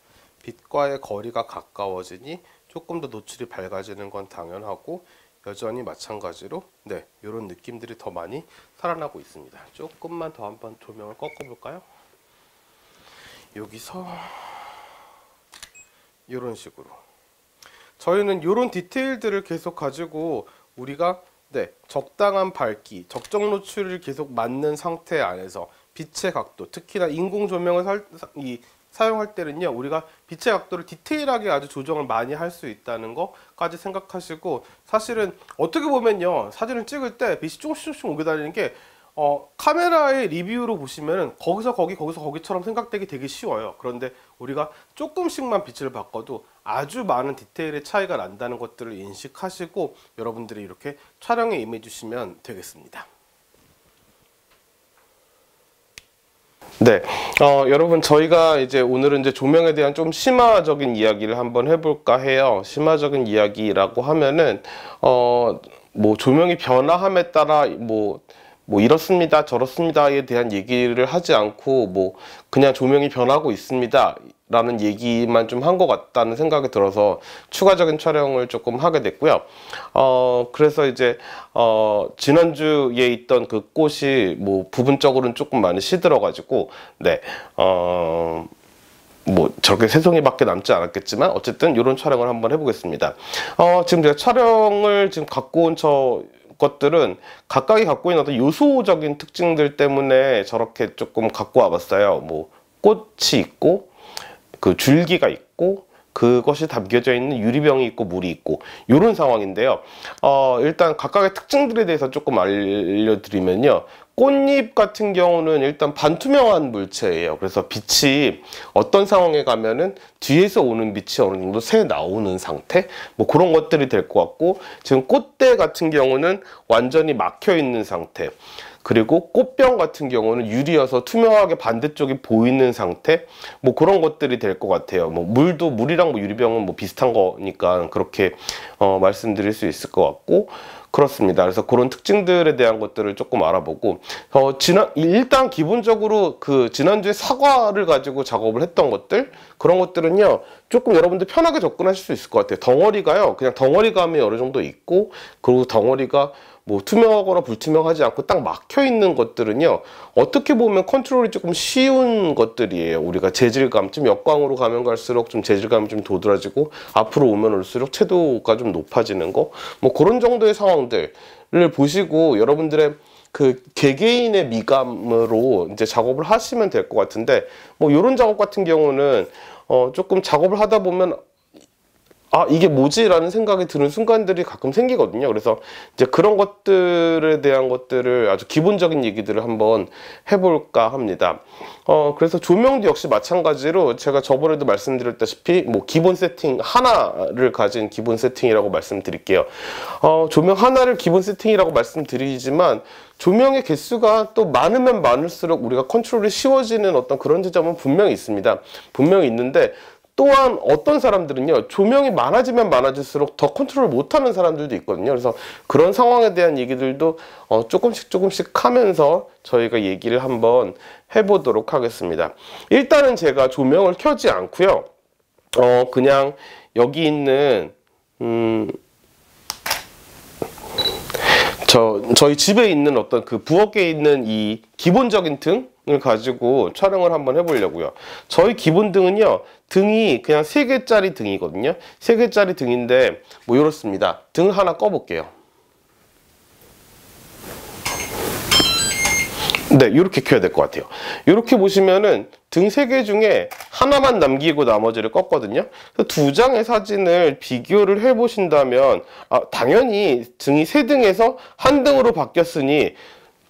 [SPEAKER 1] 빛과의 거리가 가까워지니 조금 더 노출이 밝아지는 건 당연하고, 여전히 마찬가지로 네, 이런 느낌들이 더 많이 살아나고 있습니다. 조금만 더 한번 조명을 꺾어 볼까요? 여기서 이런 식으로 저희는 이런 디테일들을 계속 가지고 우리가 네, 적당한 밝기, 적정 노출을 계속 맞는 상태 안에서 빛의 각도, 특히나 인공 조명을 사용할 때는요, 우리가 빛의 각도를 디테일하게 아주 조정을 많이 할 수 있다는 것까지 생각하시고, 사실은 어떻게 보면요, 사진을 찍을 때 빛이 조금씩 옮겨 다니는 게 카메라의 리뷰로 보시면은 거기서 거기, 거기서 거기처럼 생각되기 되게 쉬워요. 그런데 우리가 조금씩만 빛을 바꿔도 아주 많은 디테일의 차이가 난다는 것들을 인식하시고 여러분들이 이렇게 촬영에 임해 주시면 되겠습니다. 네, 여러분, 저희가 이제 오늘은 이제 조명에 대한 좀 심화적인 이야기를 한번 해볼까 해요. 심화적인 이야기라고 하면은 뭐 조명이 변화함에 따라 뭐 이렇습니다, 저렇습니다에 대한 얘기를 하지 않고 뭐 그냥 조명이 변하고 있습니다 라는 얘기만 좀 한 것 같다는 생각이 들어서 추가적인 촬영을 조금 하게 됐고요. 그래서 이제 지난주에 있던 그 꽃이 뭐 부분적으로는 조금 많이 시들어 가지고 네, 뭐 저렇게 새송이밖에 남지 않았겠지만 어쨌든 이런 촬영을 한번 해보겠습니다. 지금 제가 촬영을 지금 갖고 온 것들은 각각이 갖고 있는 어떤 요소적인 특징들 때문에 저렇게 조금 갖고 와봤어요. 뭐 꽃이 있고 그 줄기가 있고 그것이 담겨져 있는 유리병이 있고 물이 있고 이런 상황인데요. 일단 각각의 특징들에 대해서 조금 알려드리면요. 꽃잎 같은 경우는 일단 반투명한 물체예요. 그래서 빛이 어떤 상황에 가면은 뒤에서 오는 빛이 어느 정도 새 나오는 상태? 뭐 그런 것들이 될 것 같고, 지금 꽃대 같은 경우는 완전히 막혀 있는 상태. 그리고 꽃병 같은 경우는 유리여서 투명하게 반대쪽이 보이는 상태, 뭐 그런 것들이 될 것 같아요. 뭐 물이랑 뭐 유리병은 뭐 비슷한 거니까 그렇게 말씀드릴 수 있을 것 같고, 그렇습니다. 그래서 그런 특징들에 대한 것들을 조금 알아보고, 일단 기본적으로 그 지난주에 사과를 가지고 작업을 했던 것들, 그런 것들은요 조금 여러분들 편하게 접근하실 수 있을 것 같아요. 덩어리가요, 그냥 덩어리감이 어느 정도 있고, 그리고 덩어리가 뭐 투명하거나 불투명하지 않고 딱 막혀 있는 것들은요, 어떻게 보면 컨트롤이 조금 쉬운 것들이에요. 우리가 재질감, 좀 역광으로 가면 갈수록 좀 재질감이 좀 도드라지고 앞으로 오면 올수록 채도가 좀 높아지는 거, 뭐 그런 정도의 상황들을 보시고 여러분들의 그 개개인의 미감으로 이제 작업을 하시면 될 것 같은데, 뭐 이런 작업 같은 경우는 조금 작업을 하다 보면 이게 뭐지? 라는 생각이 드는 순간들이 가끔 생기거든요. 그래서 이제 그런 것들에 대한 것들을 아주 기본적인 얘기들을 한번 해볼까 합니다. 그래서 조명도 역시 마찬가지로 제가 저번에도 말씀드렸다시피 뭐 기본 세팅 하나를 가진 기본 세팅이라고 말씀드릴게요. 조명 하나를 기본 세팅이라고 말씀드리지만 조명의 개수가 또 많으면 많을수록 우리가 컨트롤이 쉬워지는 어떤 그런 지점은 분명히 있습니다. 분명히 있는데, 또한 어떤 사람들은요, 조명이 많아지면 많아질수록 더 컨트롤 못하는 사람들도 있거든요. 그래서 그런 상황에 대한 얘기들도 조금씩 하면서 저희가 얘기를 한번 해보도록 하겠습니다. 일단은 제가 조명을 켜지 않고요, 그냥 여기 있는 저희 집에 있는 어떤 그 부엌에 있는 이 기본적인 등을 가지고 촬영을 한번 해보려고요. 저희 기본 등은요, 등이 그냥 3개짜리 등이거든요. 3개짜리 등인데 뭐 이렇습니다. 등 하나 꺼볼게요. 네, 이렇게 켜야 될 것 같아요. 이렇게 보시면은 등 3개 중에 하나만 남기고 나머지를 껐거든요. 두 장의 사진을 비교를 해 보신다면 당연히 등이 3등에서 한 등으로 바뀌었으니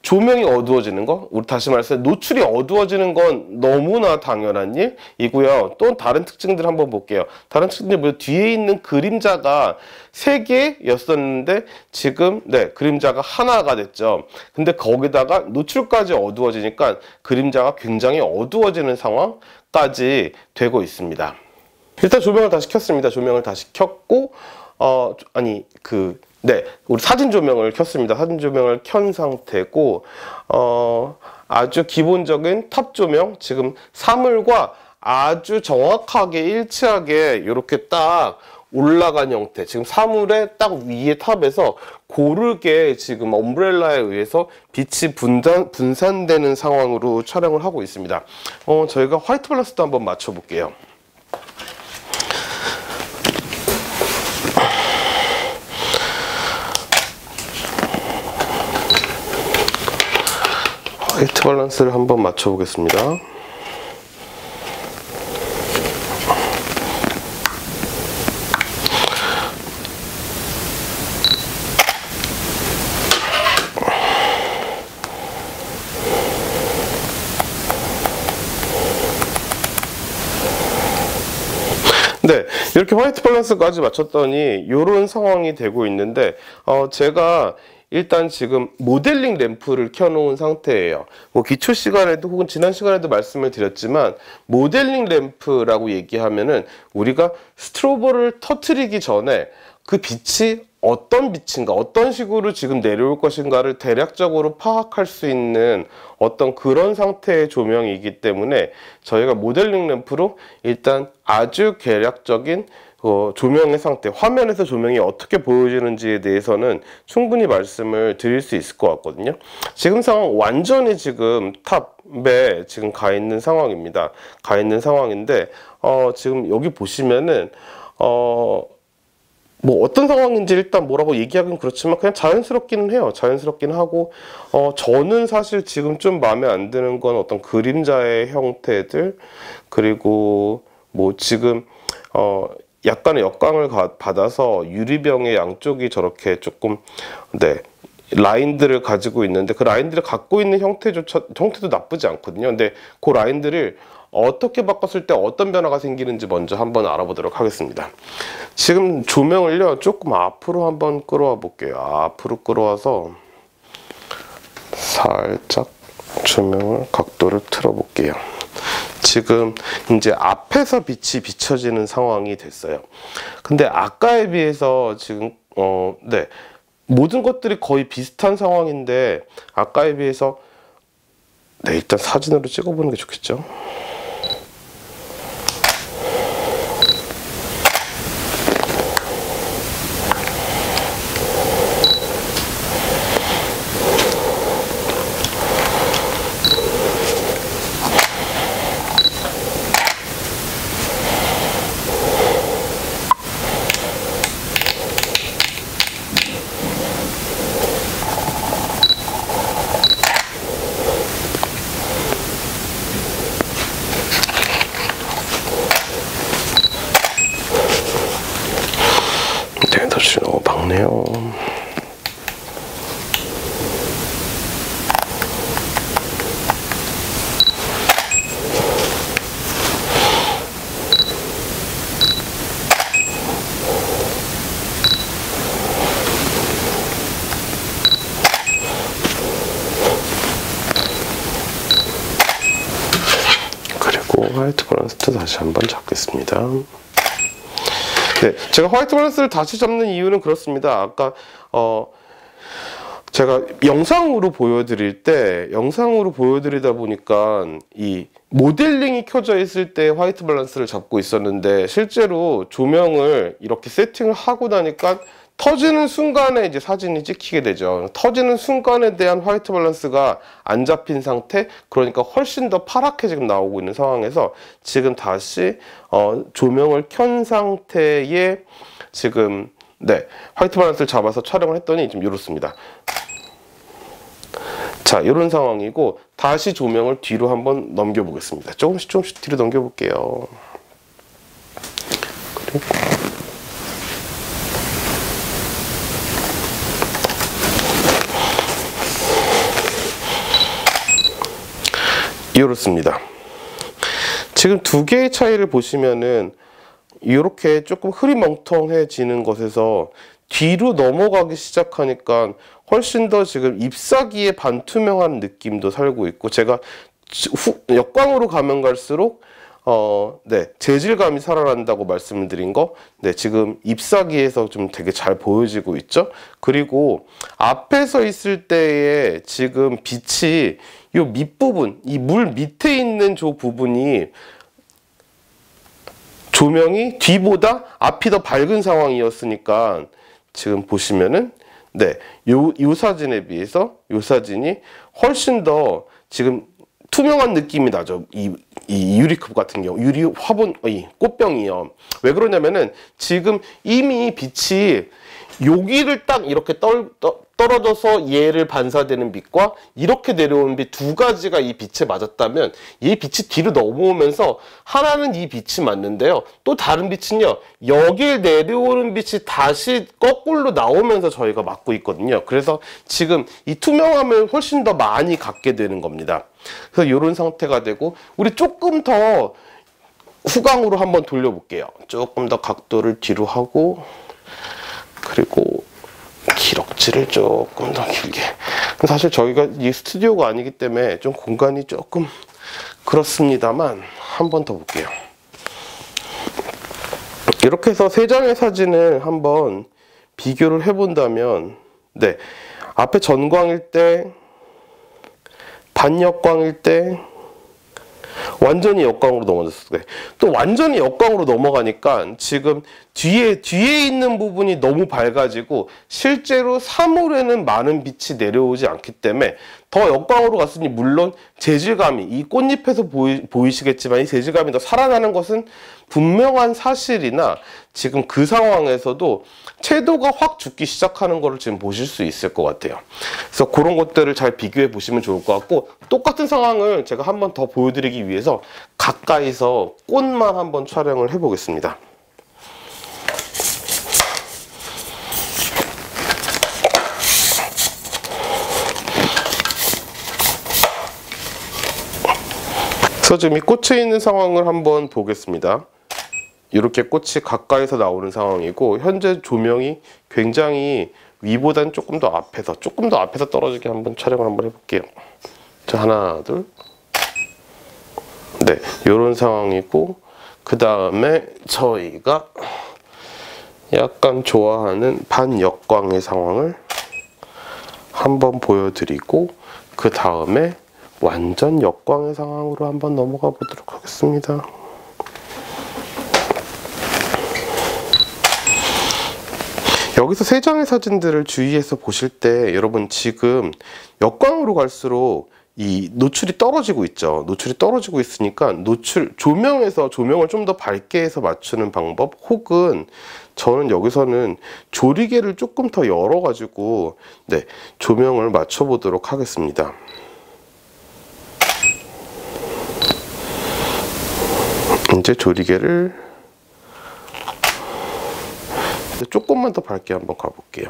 [SPEAKER 1] 조명이 어두워지는 거, 우리 다시 말해서 노출이 어두워지는 건 너무나 당연한 일이고요. 또 다른 특징들 한번 볼게요. 다른 특징들 뭐 뒤에 있는 그림자가 3개였었는데 지금 그림자가 하나가 됐죠. 근데 거기다가 노출까지 어두워지니까 그림자가 굉장히 어두워지는 상황까지 되고 있습니다. 일단 조명을 다시 켰습니다. 조명을 다시 켰고 우리 사진 조명을 켰습니다. 사진 조명을 켠 상태고, 아주 기본적인 탑 조명, 지금 사물과 아주 정확하게 일치하게 이렇게 딱 올라간 형태, 지금 사물의 딱 위에 탑에서 고르게 지금 엄브렐라에 의해서 빛이 분산되는 상황으로 촬영을 하고 있습니다. 저희가 화이트 밸런스도 한번 맞춰볼게요. 화이트 밸런스를 한번 맞춰 보겠습니다. 네, 이렇게 화이트 밸런스까지 맞췄더니 이런 상황이 되고 있는데 제가 일단 지금 모델링 램프를 켜놓은 상태예요. 뭐 기초 시간에도 혹은 지난 시간에도 말씀을 드렸지만 모델링 램프라고 얘기하면은 우리가 스트로보를 터트리기 전에 그 빛이 어떤 빛인가, 어떤 식으로 지금 내려올 것인가를 대략적으로 파악할 수 있는 어떤 그런 상태의 조명이기 때문에 저희가 모델링 램프로 일단 아주 계략적인 조명의 상태, 화면에서 조명이 어떻게 보여지는지에 대해서는 충분히 말씀을 드릴 수 있을 것 같거든요. 지금 상황 완전히 지금 탑에 지금 가 있는 상황입니다. 가 있는 상황인데 지금 여기 보시면은 뭐 어떤 상황인지 일단 뭐라고 얘기하긴 그렇지만 그냥 자연스럽기는 해요. 자연스럽긴 하고 저는 사실 지금 좀 마음에 안 드는 건 어떤 그림자의 형태들, 그리고 뭐 지금 약간의 역광을 받아서 유리병의 양쪽이 저렇게 조금 라인들을 가지고 있는데 그 라인들을 갖고 있는 형태도 나쁘지 않거든요. 근데 그 라인들을 어떻게 바꿨을 때 어떤 변화가 생기는지 먼저 한번 알아보도록 하겠습니다. 지금 조명을요 조금 앞으로 한번 끌어와 볼게요. 앞으로 끌어와서 살짝 조명을 각도를 틀어 볼게요. 지금 이제 앞에서 빛이 비춰지는 상황이 됐어요. 근데 아까에 비해서 지금 모든 것들이 거의 비슷한 상황인데 아까에 비해서 일단 사진으로 찍어보는 게 좋겠죠. 너무 밝네요. 그리고 화이트 밸런스도 다시 한번 잡겠습니다. 네, 제가 화이트 밸런스를 다시 잡는 이유는 그렇습니다. 아까 제가 영상으로 보여드리다 보니까 이 모델링이 켜져 있을 때 화이트 밸런스를 잡고 있었는데 실제로 조명을 이렇게 세팅을 하고 나니까 터지는 순간에 이제 사진이 찍히게 되죠. 터지는 순간에 대한 화이트 밸런스가 안 잡힌 상태, 그러니까 훨씬 더 파랗게 지금 나오고 있는 상황에서 지금 다시 조명을 켠 상태에 지금 화이트 밸런스를 잡아서 촬영을 했더니 좀 이렇습니다. 자, 이런 상황이고 다시 조명을 뒤로 한번 넘겨보겠습니다. 조금씩 뒤로 넘겨볼게요. 그리고 이렇습니다. 지금 두 개의 차이를 보시면은 이렇게 조금 흐리멍텅해지는 것에서 뒤로 넘어가기 시작하니까 훨씬 더 지금 잎사귀의 반투명한 느낌도 살고 있고, 제가 역광으로 가면 갈수록 네, 재질감이 살아난다고 말씀을 드린 거, 네, 지금 잎사귀에서 좀 되게 잘 보여지고 있죠. 그리고 앞에서 있을 때의 지금 빛이 이 밑부분, 이 물 밑에 있는 저 부분이 조명이 뒤보다 앞이 더 밝은 상황이었으니까 지금 보시면은 네, 요 사진에 비해서 요 사진이 훨씬 더 지금 투명한 느낌이 나죠. 이 유리컵 같은 경우, 유리 화분, 이 꽃병이요. 왜 그러냐면은 지금 이미 빛이 여기를 딱 이렇게 떨어져서 얘를 반사되는 빛과 이렇게 내려오는 빛 두 가지가 이 빛에 맞았다면, 이 빛이 뒤로 넘어오면서 하나는 이 빛이 맞는데요, 또 다른 빛은요 여길 내려오는 빛이 다시 거꾸로 나오면서 저희가 맞고 있거든요. 그래서 지금 이 투명함을 훨씬 더 많이 갖게 되는 겁니다. 그래서 이런 상태가 되고, 우리 조금 더 후광으로 한번 돌려볼게요. 조금 더 각도를 뒤로 하고, 그리고 기럭지를 조금 더 길게. 사실 저희가 이 스튜디오가 아니기 때문에 좀 공간이 조금 그렇습니다만, 한 번 더 볼게요. 이렇게 해서 세 장의 사진을 한번 비교를 해본다면, 네, 앞에 전광일 때, 반역광일 때, 완전히 역광으로 넘어졌을 때, 또 완전히 역광으로 넘어가니까 지금 뒤에 있는 부분이 너무 밝아지고 실제로 사물에는 많은 빛이 내려오지 않기 때문에 더 역광으로 갔으니, 물론 재질감이 이 꽃잎에서 보이시겠지만 이 재질감이 더 살아나는 것은 분명한 사실이나, 지금 그 상황에서도 채도가 확 죽기 시작하는 것을 지금 보실 수 있을 것 같아요. 그래서 그런 것들을 잘 비교해 보시면 좋을 것 같고, 똑같은 상황을 제가 한 번 더 보여드리기 위해서 가까이서 꽃만 한번 촬영을 해 보겠습니다. 그래서 지금 이 꽃에 있는 상황을 한번 보겠습니다. 이렇게 꽃이 가까이서 나오는 상황이고, 현재 조명이 굉장히 위보단 조금 더 앞에서 떨어지게 한번 촬영을 한번 해볼게요. 자, 하나, 둘. 네, 이런 상황이고, 그 다음에 저희가 약간 좋아하는 반역광의 상황을 한번 보여드리고, 그 다음에 완전 역광의 상황으로 한번 넘어가 보도록 하겠습니다. 여기서 세 장의 사진들을 주의해서 보실 때, 여러분 지금 역광으로 갈수록 이 노출이 떨어지고 있죠. 노출이 떨어지고 있으니까 조명에서 조명을 좀 더 밝게 해서 맞추는 방법, 혹은 저는 여기서는 조리개를 조금 더 열어 가지고 네, 조명을 맞춰 보도록 하겠습니다. 이제 조리개를 조금만 더 밝게 한번 가볼게요.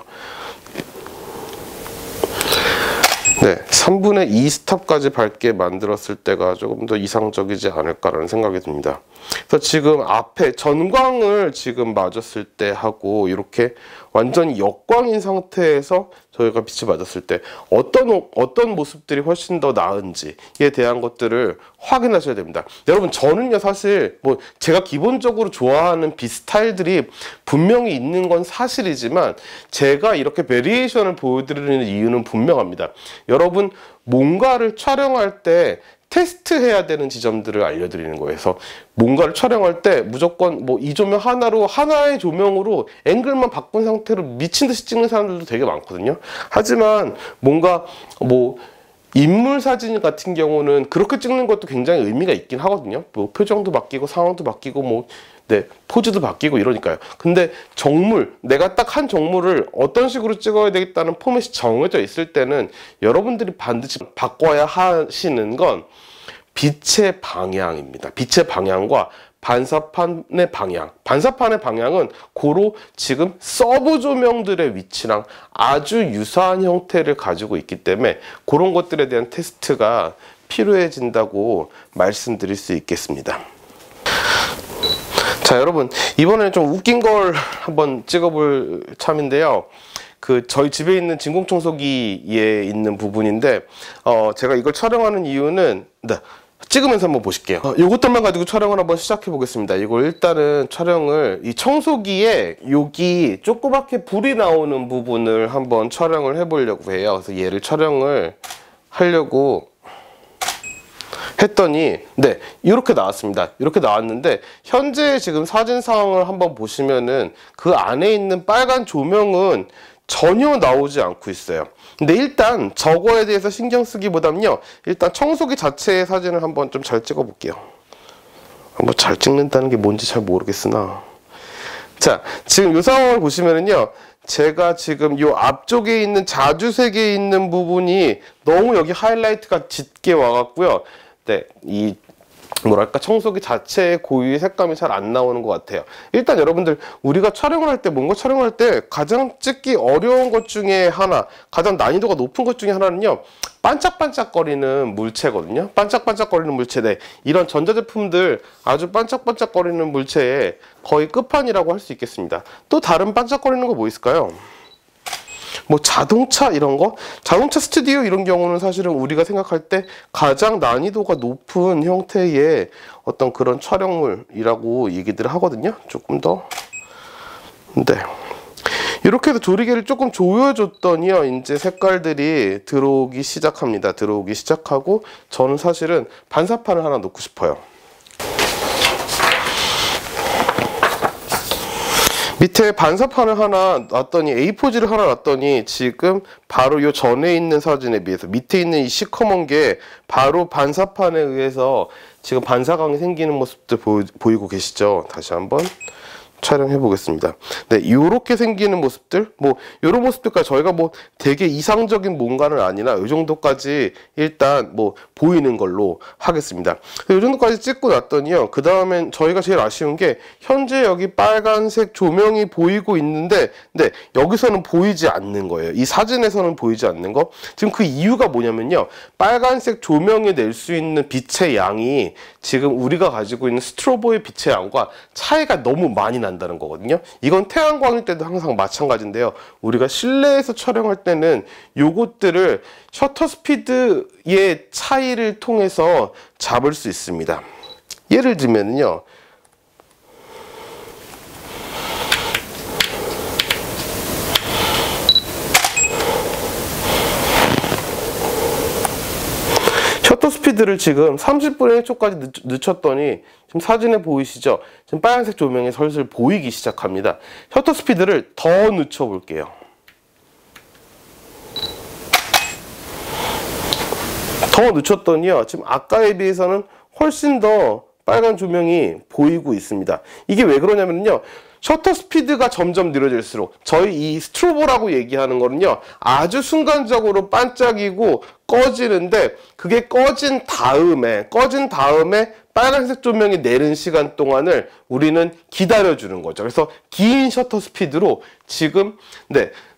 [SPEAKER 1] 네, 3분의 2 스탑까지 밝게 만들었을 때가 조금 더 이상적이지 않을까라는 생각이 듭니다. 그래서 지금 앞에 전광을 지금 맞았을 때 하고, 이렇게 완전히 역광인 상태에서 저희가 빛이 맞았을 때 어떤 모습들이 훨씬 더 나은지에 대한 것들을 확인하셔야 됩니다. 여러분, 저는요 사실 뭐 제가 기본적으로 좋아하는 빛 스타일들이 분명히 있는 건 사실이지만, 제가 이렇게 베리에이션을 보여드리는 이유는 분명합니다. 여러분, 뭔가를 촬영할 때 테스트해야 되는 지점들을 알려드리는 거예요. 그래서 뭔가를 촬영할 때 무조건 뭐 이 조명 하나의 조명으로 앵글만 바꾼 상태로 미친 듯이 찍는 사람들도 되게 많거든요. 하지만 뭔가 뭐 인물 사진 같은 경우는 그렇게 찍는 것도 굉장히 의미가 있긴 하거든요. 뭐 표정도 바뀌고 상황도 바뀌고 뭐 포즈도 바뀌고 이러니까요. 근데 정물, 내가 딱 한 정물을 어떤 식으로 찍어야 되겠다는 포맷이 정해져 있을 때는 여러분들이 반드시 바꿔야 하시는 건 빛의 방향입니다. 빛의 방향과 반사판의 방향. 반사판의 방향은 고로 지금 서브 조명들의 위치랑 아주 유사한 형태를 가지고 있기 때문에 그런 것들에 대한 테스트가 필요해진다고 말씀드릴 수 있겠습니다. 자, 여러분, 이번에는 좀 웃긴 걸 한번 찍어볼 참인데요. 저희 집에 있는 진공청소기에 있는 부분인데, 제가 이걸 촬영하는 이유는, 찍으면서 한번 보실게요. 이것들만 가지고 촬영을 한번 시작해 보겠습니다. 이걸 일단은 촬영을, 이 청소기에 여기 조그맣게 불이 나오는 부분을 한번 촬영을 해 보려고 해요. 그래서 얘를 촬영을 하려고 했더니 이렇게 나왔습니다. 이렇게 나왔는데 현재 지금 사진 상황을 한번 보시면은 그 안에 있는 빨간 조명은 전혀 나오지 않고 있어요. 근데 일단 저거에 대해서 신경 쓰기보다는요, 일단 청소기 자체의 사진을 한번 좀 잘 찍어 볼게요. 뭐 잘 찍는다는 게 뭔지 잘 모르겠으나, 자, 지금 이 상황을 보시면은요, 제가 지금 이 앞쪽에 있는 자주색에 있는 부분이 너무 여기 하이라이트가 짙게 와갖고요. 이 뭐랄까 청소기 자체의 고유의 색감이 잘 안 나오는 것 같아요. 일단 여러분들, 우리가 촬영을 할 때, 뭔가 촬영을 할 때 가장 찍기 어려운 것 중에 하나, 가장 난이도가 높은 것 중에 하나는요, 반짝반짝거리는 물체거든요. 반짝반짝거리는 물체. 이런 전자제품들 아주 반짝반짝거리는 물체의 거의 끝판이라고 할 수 있겠습니다. 또 다른 반짝거리는 거 뭐 있을까요? 뭐 자동차 이런 거? 자동차 스튜디오 이런 경우는 사실은 우리가 생각할 때 가장 난이도가 높은 형태의 어떤 그런 촬영물이라고 얘기들 하거든요. 조금 더. 이렇게 해서 조리개를 조금 조여줬더니요, 이제 색깔들이 들어오기 시작합니다. 들어오기 시작하고, 저는 사실은 반사판을 하나 놓고 싶어요. 밑에 반사판을 하나 놨더니, A4지를 하나 놨더니, 지금 바로 요 전에 있는 사진에 비해서 밑에 있는 이 시커먼 게 바로 반사판에 의해서 지금 반사광이 생기는 모습들 보이고 계시죠? 다시 한번 촬영해 보겠습니다. 요렇게 생기는 모습들, 뭐 요런 모습들까지 저희가 뭐 되게 이상적인 뭔가는 아니나 요 정도까지 일단 뭐 보이는 걸로 하겠습니다. 요 정도까지 찍고 났더니요, 그 다음엔 저희가 제일 아쉬운 게 현재 여기 빨간색 조명이 보이고 있는데 여기서는 보이지 않는 거예요. 이 사진에서는 보이지 않는 거. 지금 그 이유가 뭐냐면요, 빨간색 조명이 낼 수 있는 빛의 양이 지금 우리가 가지고 있는 스트로보의 빛의 양과 차이가 너무 많이 난다는 거거든요. 이건 태양광일 때도 항상 마찬가지인데요, 우리가 실내에서 촬영할 때는 요것들을 셔터 스피드의 차이를 통해서 잡을 수 있습니다. 예를 들면요, 셔터 스피드를 지금 30분의 1초까지 늦췄더니 지금 사진에 보이시죠? 지금 빨간색 조명이 슬슬 보이기 시작합니다. 셔터 스피드를 더 늦춰 볼게요. 더 늦췄더니요, 지금 아까에 비해서는 훨씬 더 빨간 조명이 보이고 있습니다. 이게 왜 그러냐면요, 셔터 스피드가 점점 느려질수록 저희 이 스트로보라고 얘기하는 거는요, 아주 순간적으로 반짝이고 꺼지는데, 그게 꺼진 다음에 빨간색 조명이 내린 시간 동안을 우리는 기다려주는 거죠. 그래서 긴 셔터 스피드로 지금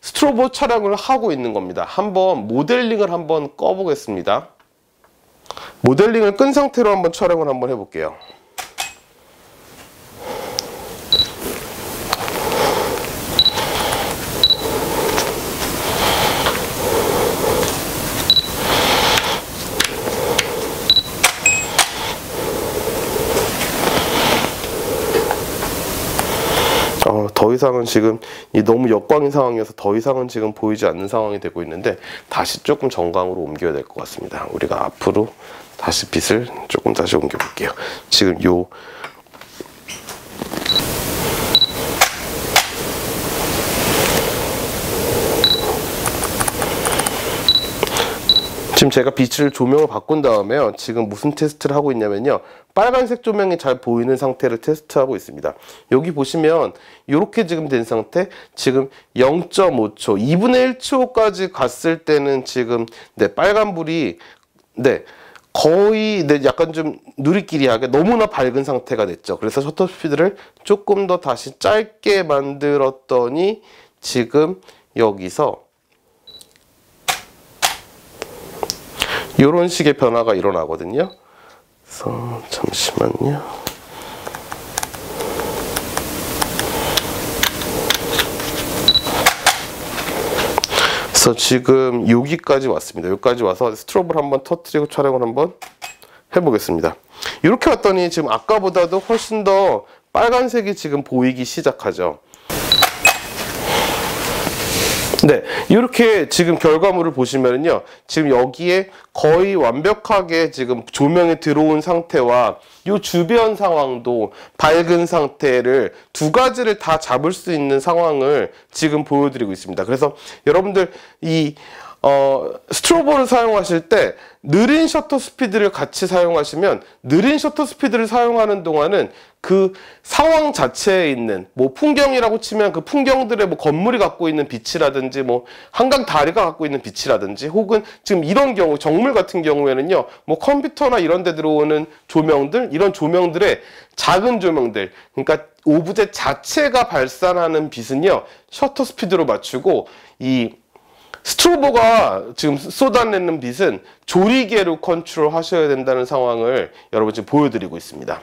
[SPEAKER 1] 스트로보 촬영을 하고 있는 겁니다. 한번 모델링을 한번 꺼보겠습니다. 모델링을 끈 상태로 한번 촬영을 한번 해볼게요. 더 이상은 지금 너무 역광인 상황이어서 더 이상은 지금 보이지 않는 상황이 되고 있는데, 다시 조금 정광으로 옮겨야 될 것 같습니다. 우리가 앞으로 다시 빛을 조금 다시 옮겨 볼게요. 지금 지금 제가 빛을 조명을 바꾼 다음에요. 지금 무슨 테스트를 하고 있냐면요. 빨간색 조명이 잘 보이는 상태를 테스트하고 있습니다. 여기 보시면 이렇게 지금 된 상태, 지금 0.5초, 2분의 1초까지 갔을 때는 지금 빨간불이 거의 약간 좀 누리끼리하게 너무나 밝은 상태가 됐죠. 그래서 셔터 스피드를 조금 더 다시 짧게 만들었더니 지금 여기서 이런 식의 변화가 일어나거든요. 그래서 잠시만요. 그래서 지금 여기까지 왔습니다. 여기까지 와서 스트로브를 한번 터뜨리고 촬영을 한번 해보겠습니다. 이렇게 왔더니 지금 아까보다도 훨씬 더 빨간색이 지금 보이기 시작하죠. 네, 이렇게 지금 결과물을 보시면요, 지금 여기에 거의 완벽하게 지금 조명이 들어온 상태와 이 주변 상황도 밝은 상태를 두 가지를 다 잡을 수 있는 상황을 지금 보여드리고 있습니다. 그래서 여러분들 이 스트로보를 사용하실 때 느린 셔터 스피드를 같이 사용하시면, 느린 셔터 스피드를 사용하는 동안은 그 상황 자체에 있는 뭐 풍경이라고 치면 그 풍경들의 뭐 건물이 갖고 있는 빛이라든지 뭐 한강 다리가 갖고 있는 빛이라든지, 혹은 지금 이런 경우 정물 같은 경우에는요, 뭐 컴퓨터나 이런 데 들어오는 조명들, 이런 조명들의 작은 조명들, 그러니까 오브제 자체가 발산하는 빛은요 셔터 스피드로 맞추고, 이 스트로보가 지금 쏟아내는 빛은 조리개로 컨트롤 하셔야 된다는 상황을 여러분 지금 보여드리고 있습니다.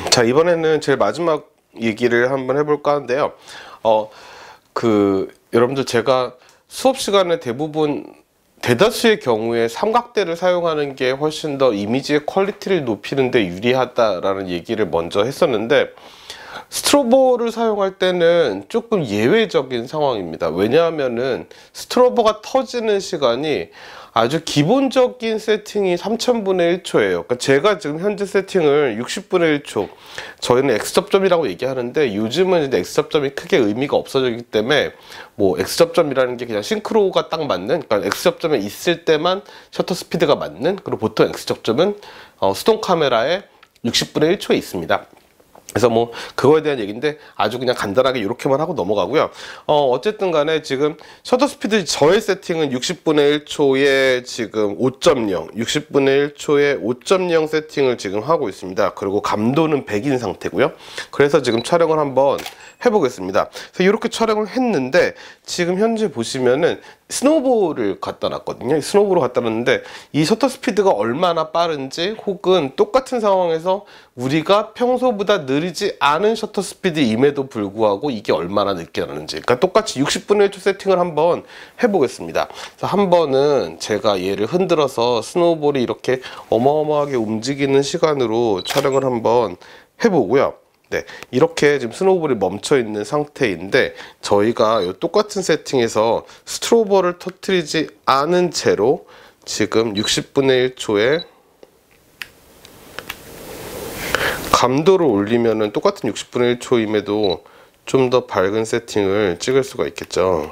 [SPEAKER 1] 자, 이번에는 제일 마지막 얘기를 한번 해볼까 하는데요. 여러분들 제가 수업 시간에 대다수의 경우에 삼각대를 사용하는 게 훨씬 더 이미지의 퀄리티를 높이는 데 유리하다라는 얘기를 먼저 했었는데, 스트로보를 사용할 때는 조금 예외적인 상황입니다. 왜냐하면은 스트로보가 터지는 시간이 아주 기본적인 세팅이 3000분의 1초예요. 그러니까 제가 지금 현재 세팅을 60분의 1초, 저희는 X접점이라고 얘기하는데 요즘은 이제 X접점이 크게 의미가 없어졌기 때문에 뭐 X접점이라는 게 그냥 싱크로가 딱 맞는, 그러니까 X접점에 있을 때만 셔터 스피드가 맞는, 그리고 보통 X접점은 수동 카메라에 60분의 1초에 있습니다. 그래서 뭐 그거에 대한 얘기인데 아주 그냥 간단하게 이렇게만 하고 넘어가고요. 어쨌든 간에 지금 셔터 스피드 저의 세팅은 60분의 1초에 지금 5.0, 60분의 1초에 5.0 세팅을 지금 하고 있습니다. 그리고 감도는 100인 상태고요. 그래서 지금 촬영을 한번 해보겠습니다. 그래서 이렇게 촬영을 했는데 지금 현재 보시면은 스노우볼을 갖다 놨거든요. 스노우볼을 갖다 놨는데 이 셔터 스피드가 얼마나 빠른지, 혹은 똑같은 상황에서 우리가 평소보다 느리지 않은 셔터 스피드임에도 불구하고 이게 얼마나 늦게 나는지, 그러니까 똑같이 60분의 1초 세팅을 한번 해보겠습니다. 그래서 한 번은 제가 얘를 흔들어서 스노우볼이 이렇게 어마어마하게 움직이는 시간으로 촬영을 한번 해보고요. 네, 이렇게 지금 스노우볼이 멈춰 있는 상태인데, 저희가 이 똑같은 세팅에서 스트로보를 터뜨리지 않은 채로 지금 60분의 1초에 감도를 올리면은 똑같은 60분의 1초임에도 좀 더 밝은 세팅을 찍을 수가 있겠죠.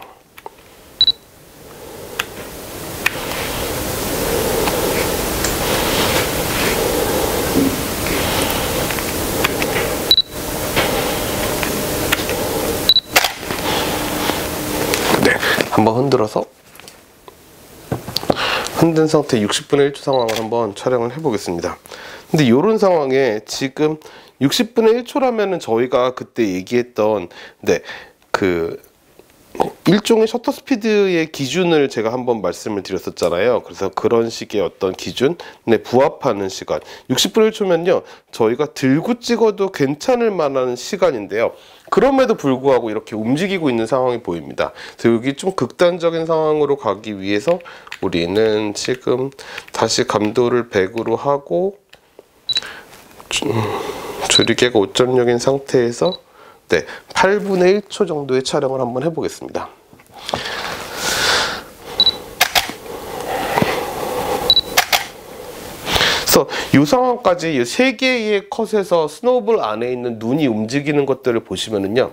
[SPEAKER 1] 한번 흔들어서 흔든 상태 60분의 1초 상황을 한번 촬영을 해보겠습니다. 근데 이런 상황에 지금 60분의 1초라면은 저희가 그때 얘기했던 일종의 셔터 스피드의 기준을 제가 한번 말씀을 드렸었잖아요. 그래서 그런 식의 어떤 기준에 부합하는 시간, 60분의 1초면요 저희가 들고 찍어도 괜찮을 만한 시간인데요, 그럼에도 불구하고 이렇게 움직이고 있는 상황이 보입니다. 그래서 여기 좀 극단적인 상황으로 가기 위해서 우리는 지금 다시 감도를 100으로 하고 조리개가 5.0인 상태에서 8분의 1초 정도의 촬영을 한번 해보겠습니다. 그래서 이 상황까지 이 3개의 컷에서 스노우볼 안에 있는 눈이 움직이는 것들을 보시면은요,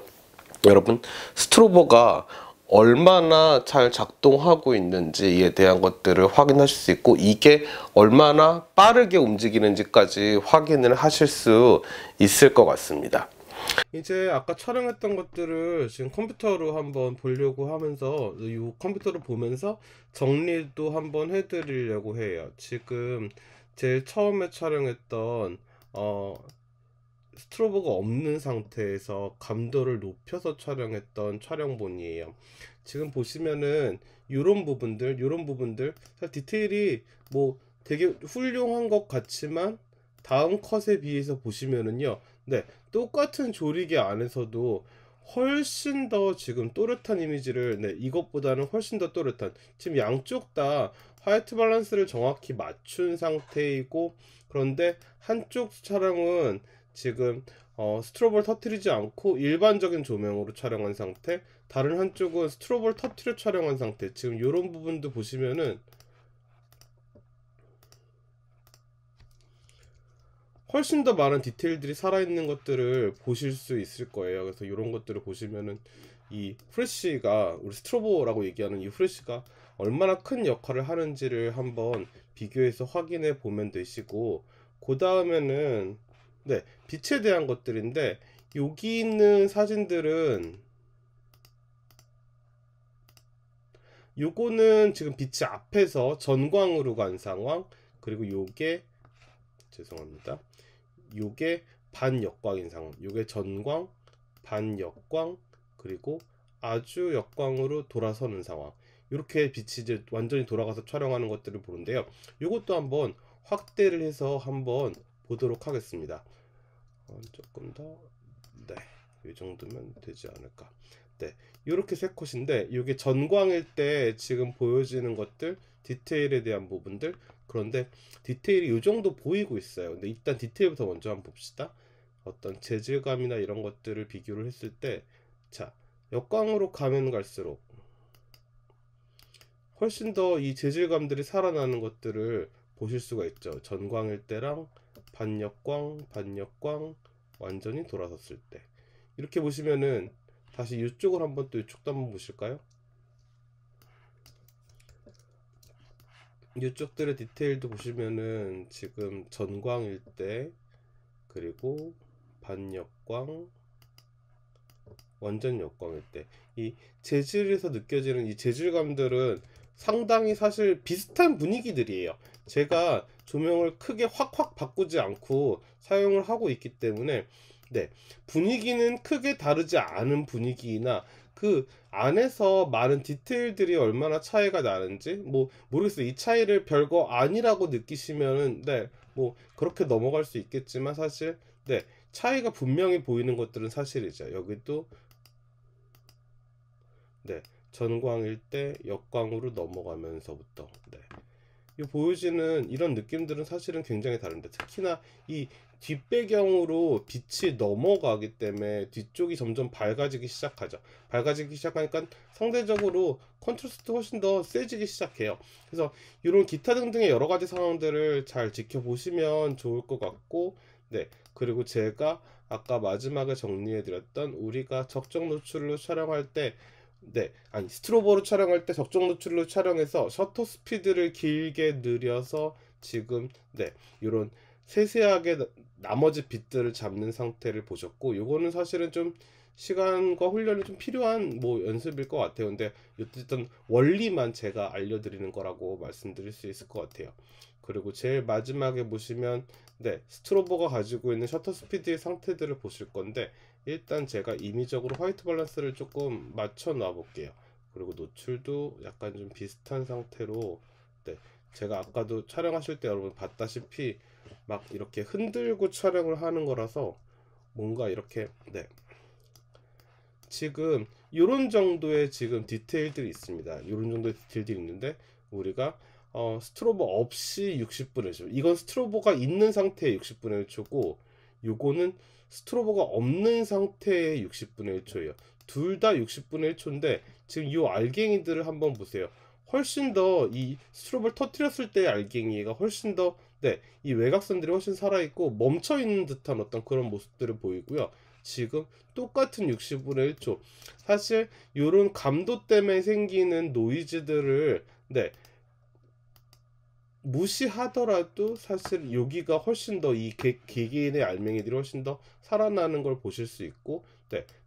[SPEAKER 1] 여러분 스트로보가 얼마나 잘 작동하고 있는지에 대한 것들을 확인하실 수 있고, 이게 얼마나 빠르게 움직이는지까지 확인을 하실 수 있을 것 같습니다. 이제 아까 촬영했던 것들을 지금 컴퓨터로 한번 보려고 하면서, 이 컴퓨터를 보면서 정리도 한번 해드리려고 해요. 지금 제일 처음에 촬영했던 스트로보가 없는 상태에서 감도를 높여서 촬영했던 촬영본이에요. 지금 보시면은 요런 부분들 사실 디테일이 뭐 되게 훌륭한 것 같지만 다음 컷에 비해서 보시면은요, 네, 똑같은 조리개 안에서도 훨씬 더 지금 또렷한 이미지를, 네, 이것보다는 훨씬 더 또렷한, 지금 양쪽 다 화이트 밸런스를 정확히 맞춘 상태이고, 그런데 한쪽 촬영은 지금 스트로보를 터뜨리지 않고 일반적인 조명으로 촬영한 상태, 다른 한쪽은 스트로보를 터뜨려 촬영한 상태. 지금 이런 부분도 보시면은 훨씬 더 많은 디테일들이 살아있는 것들을 보실 수 있을 거예요. 그래서 이런 것들을 보시면은 이 프레쉬가, 우리 스트로보라고 얘기하는 이 프레쉬가 얼마나 큰 역할을 하는지를 한번 비교해서 확인해 보면 되시고, 그 다음에는, 네, 빛에 대한 것들인데, 여기 있는 사진들은 요거는 지금 빛이 앞에서 전광으로 간 상황, 그리고 요게, 죄송합니다, 요게 반역광인 상황, 요게 전광, 반역광, 그리고 아주 역광으로 돌아서는 상황, 이렇게 빛이 이제 완전히 돌아가서 촬영하는 것들을 보는데요. 요것도 한번 확대를 해서 한번 보도록 하겠습니다. 조금 더, 네, 이 정도면 되지 않을까. 네, 이렇게 세 컷인데, 이게 전광일 때 지금 보여지는 것들, 디테일에 대한 부분들, 그런데 디테일이 이 정도 보이고 있어요. 근데 일단 디테일부터 먼저 한번 봅시다. 어떤 재질감이나 이런 것들을 비교를 했을 때, 자, 역광으로 가면 갈수록 훨씬 더 이 재질감들이 살아나는 것들을 보실 수가 있죠. 전광일 때랑 반역광 완전히 돌아섰을 때, 이렇게 보시면은, 다시 이쪽을 한번, 또 이쪽도 한번 보실까요? 이쪽들의 디테일도 보시면은 지금 전광일 때, 그리고 반역광, 완전 역광일 때, 이 재질에서 느껴지는 이 재질감들은 상당히 사실 비슷한 분위기들이에요. 제가 조명을 크게 확 바꾸지 않고 사용을 하고 있기 때문에, 네, 분위기는 크게 다르지 않은 분위기이나, 그 안에서 많은 디테일들이 얼마나 차이가 나는지 뭐 모르겠어요. 이 차이를 별거 아니라고 느끼시면은, 네, 뭐 그렇게 넘어갈 수 있겠지만, 사실, 네, 차이가 분명히 보이는 것들은 사실이죠. 여기도, 네, 전광일 때 역광으로 넘어가면서부터, 네, 이 보여지는 이런 느낌들은 사실은 굉장히 다른데, 특히나 이 뒷배경으로 빛이 넘어가기 때문에 뒤쪽이 점점 밝아지기 시작하죠. 밝아지기 시작하니까 상대적으로 컨트라스트 훨씬 더 세지기 시작해요. 그래서 이런 기타 등등의 여러 가지 상황들을 잘 지켜보시면 좋을 것 같고, 네, 그리고 제가 아까 마지막에 정리해 드렸던, 우리가 적정 노출로 촬영할 때, 네, 아니, 스트로보로 촬영할 때 적정 노출로 촬영해서 셔터 스피드를 길게 늘려서 지금, 네, 이런 세세하게 나머지 빛들을 잡는 상태를 보셨고, 요거는 사실은 좀 시간과 훈련이 좀 필요한 뭐 연습일 것 같아요. 근데 어쨌든 원리만 제가 알려드리는 거라고 말씀드릴 수 있을 것 같아요. 그리고 제일 마지막에 보시면, 네, 스트로보가 가지고 있는 셔터 스피드의 상태들을 보실 건데, 일단 제가 임의적으로 화이트 밸런스를 조금 맞춰 놔 볼게요. 그리고 노출도 약간 좀 비슷한 상태로, 네, 제가 아까도 촬영하실 때 여러분 봤다시피 막 이렇게 흔들고 촬영을 하는 거라서 뭔가 이렇게, 네, 지금 이런 정도의 지금 디테일들이 있습니다. 이런 정도의 디테일들이 있는데, 우리가 스트로보 없이 60분의 1초, 이건 스트로보가 있는 상태의 60분의 1초고, 요거는 스트로보가 없는 상태의 60분의 1초예요. 둘 다 60분의 1초인데, 지금 이 알갱이들을 한번 보세요. 훨씬 더 이 스트로보를 터뜨렸을 때의 알갱이가 훨씬 더, 네, 이 외곽선들이 훨씬 살아있고 멈춰있는 듯한 어떤 그런 모습들을 보이고요. 지금 똑같은 60분의 1초. 사실 이런 감도 때문에 생기는 노이즈들을 무시하더라도 사실 여기가 훨씬 더 이 개개인의 알맹이들이 훨씬 더 살아나는 걸 보실 수 있고,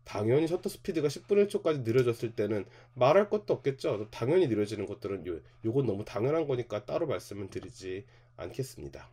[SPEAKER 1] 당연히 셔터 스피드가 10분의 1초까지 느려졌을 때는 말할 것도 없겠죠. 당연히 느려지는 것들은 요건 너무 당연한 거니까 따로 말씀을 드리지 않겠습니다.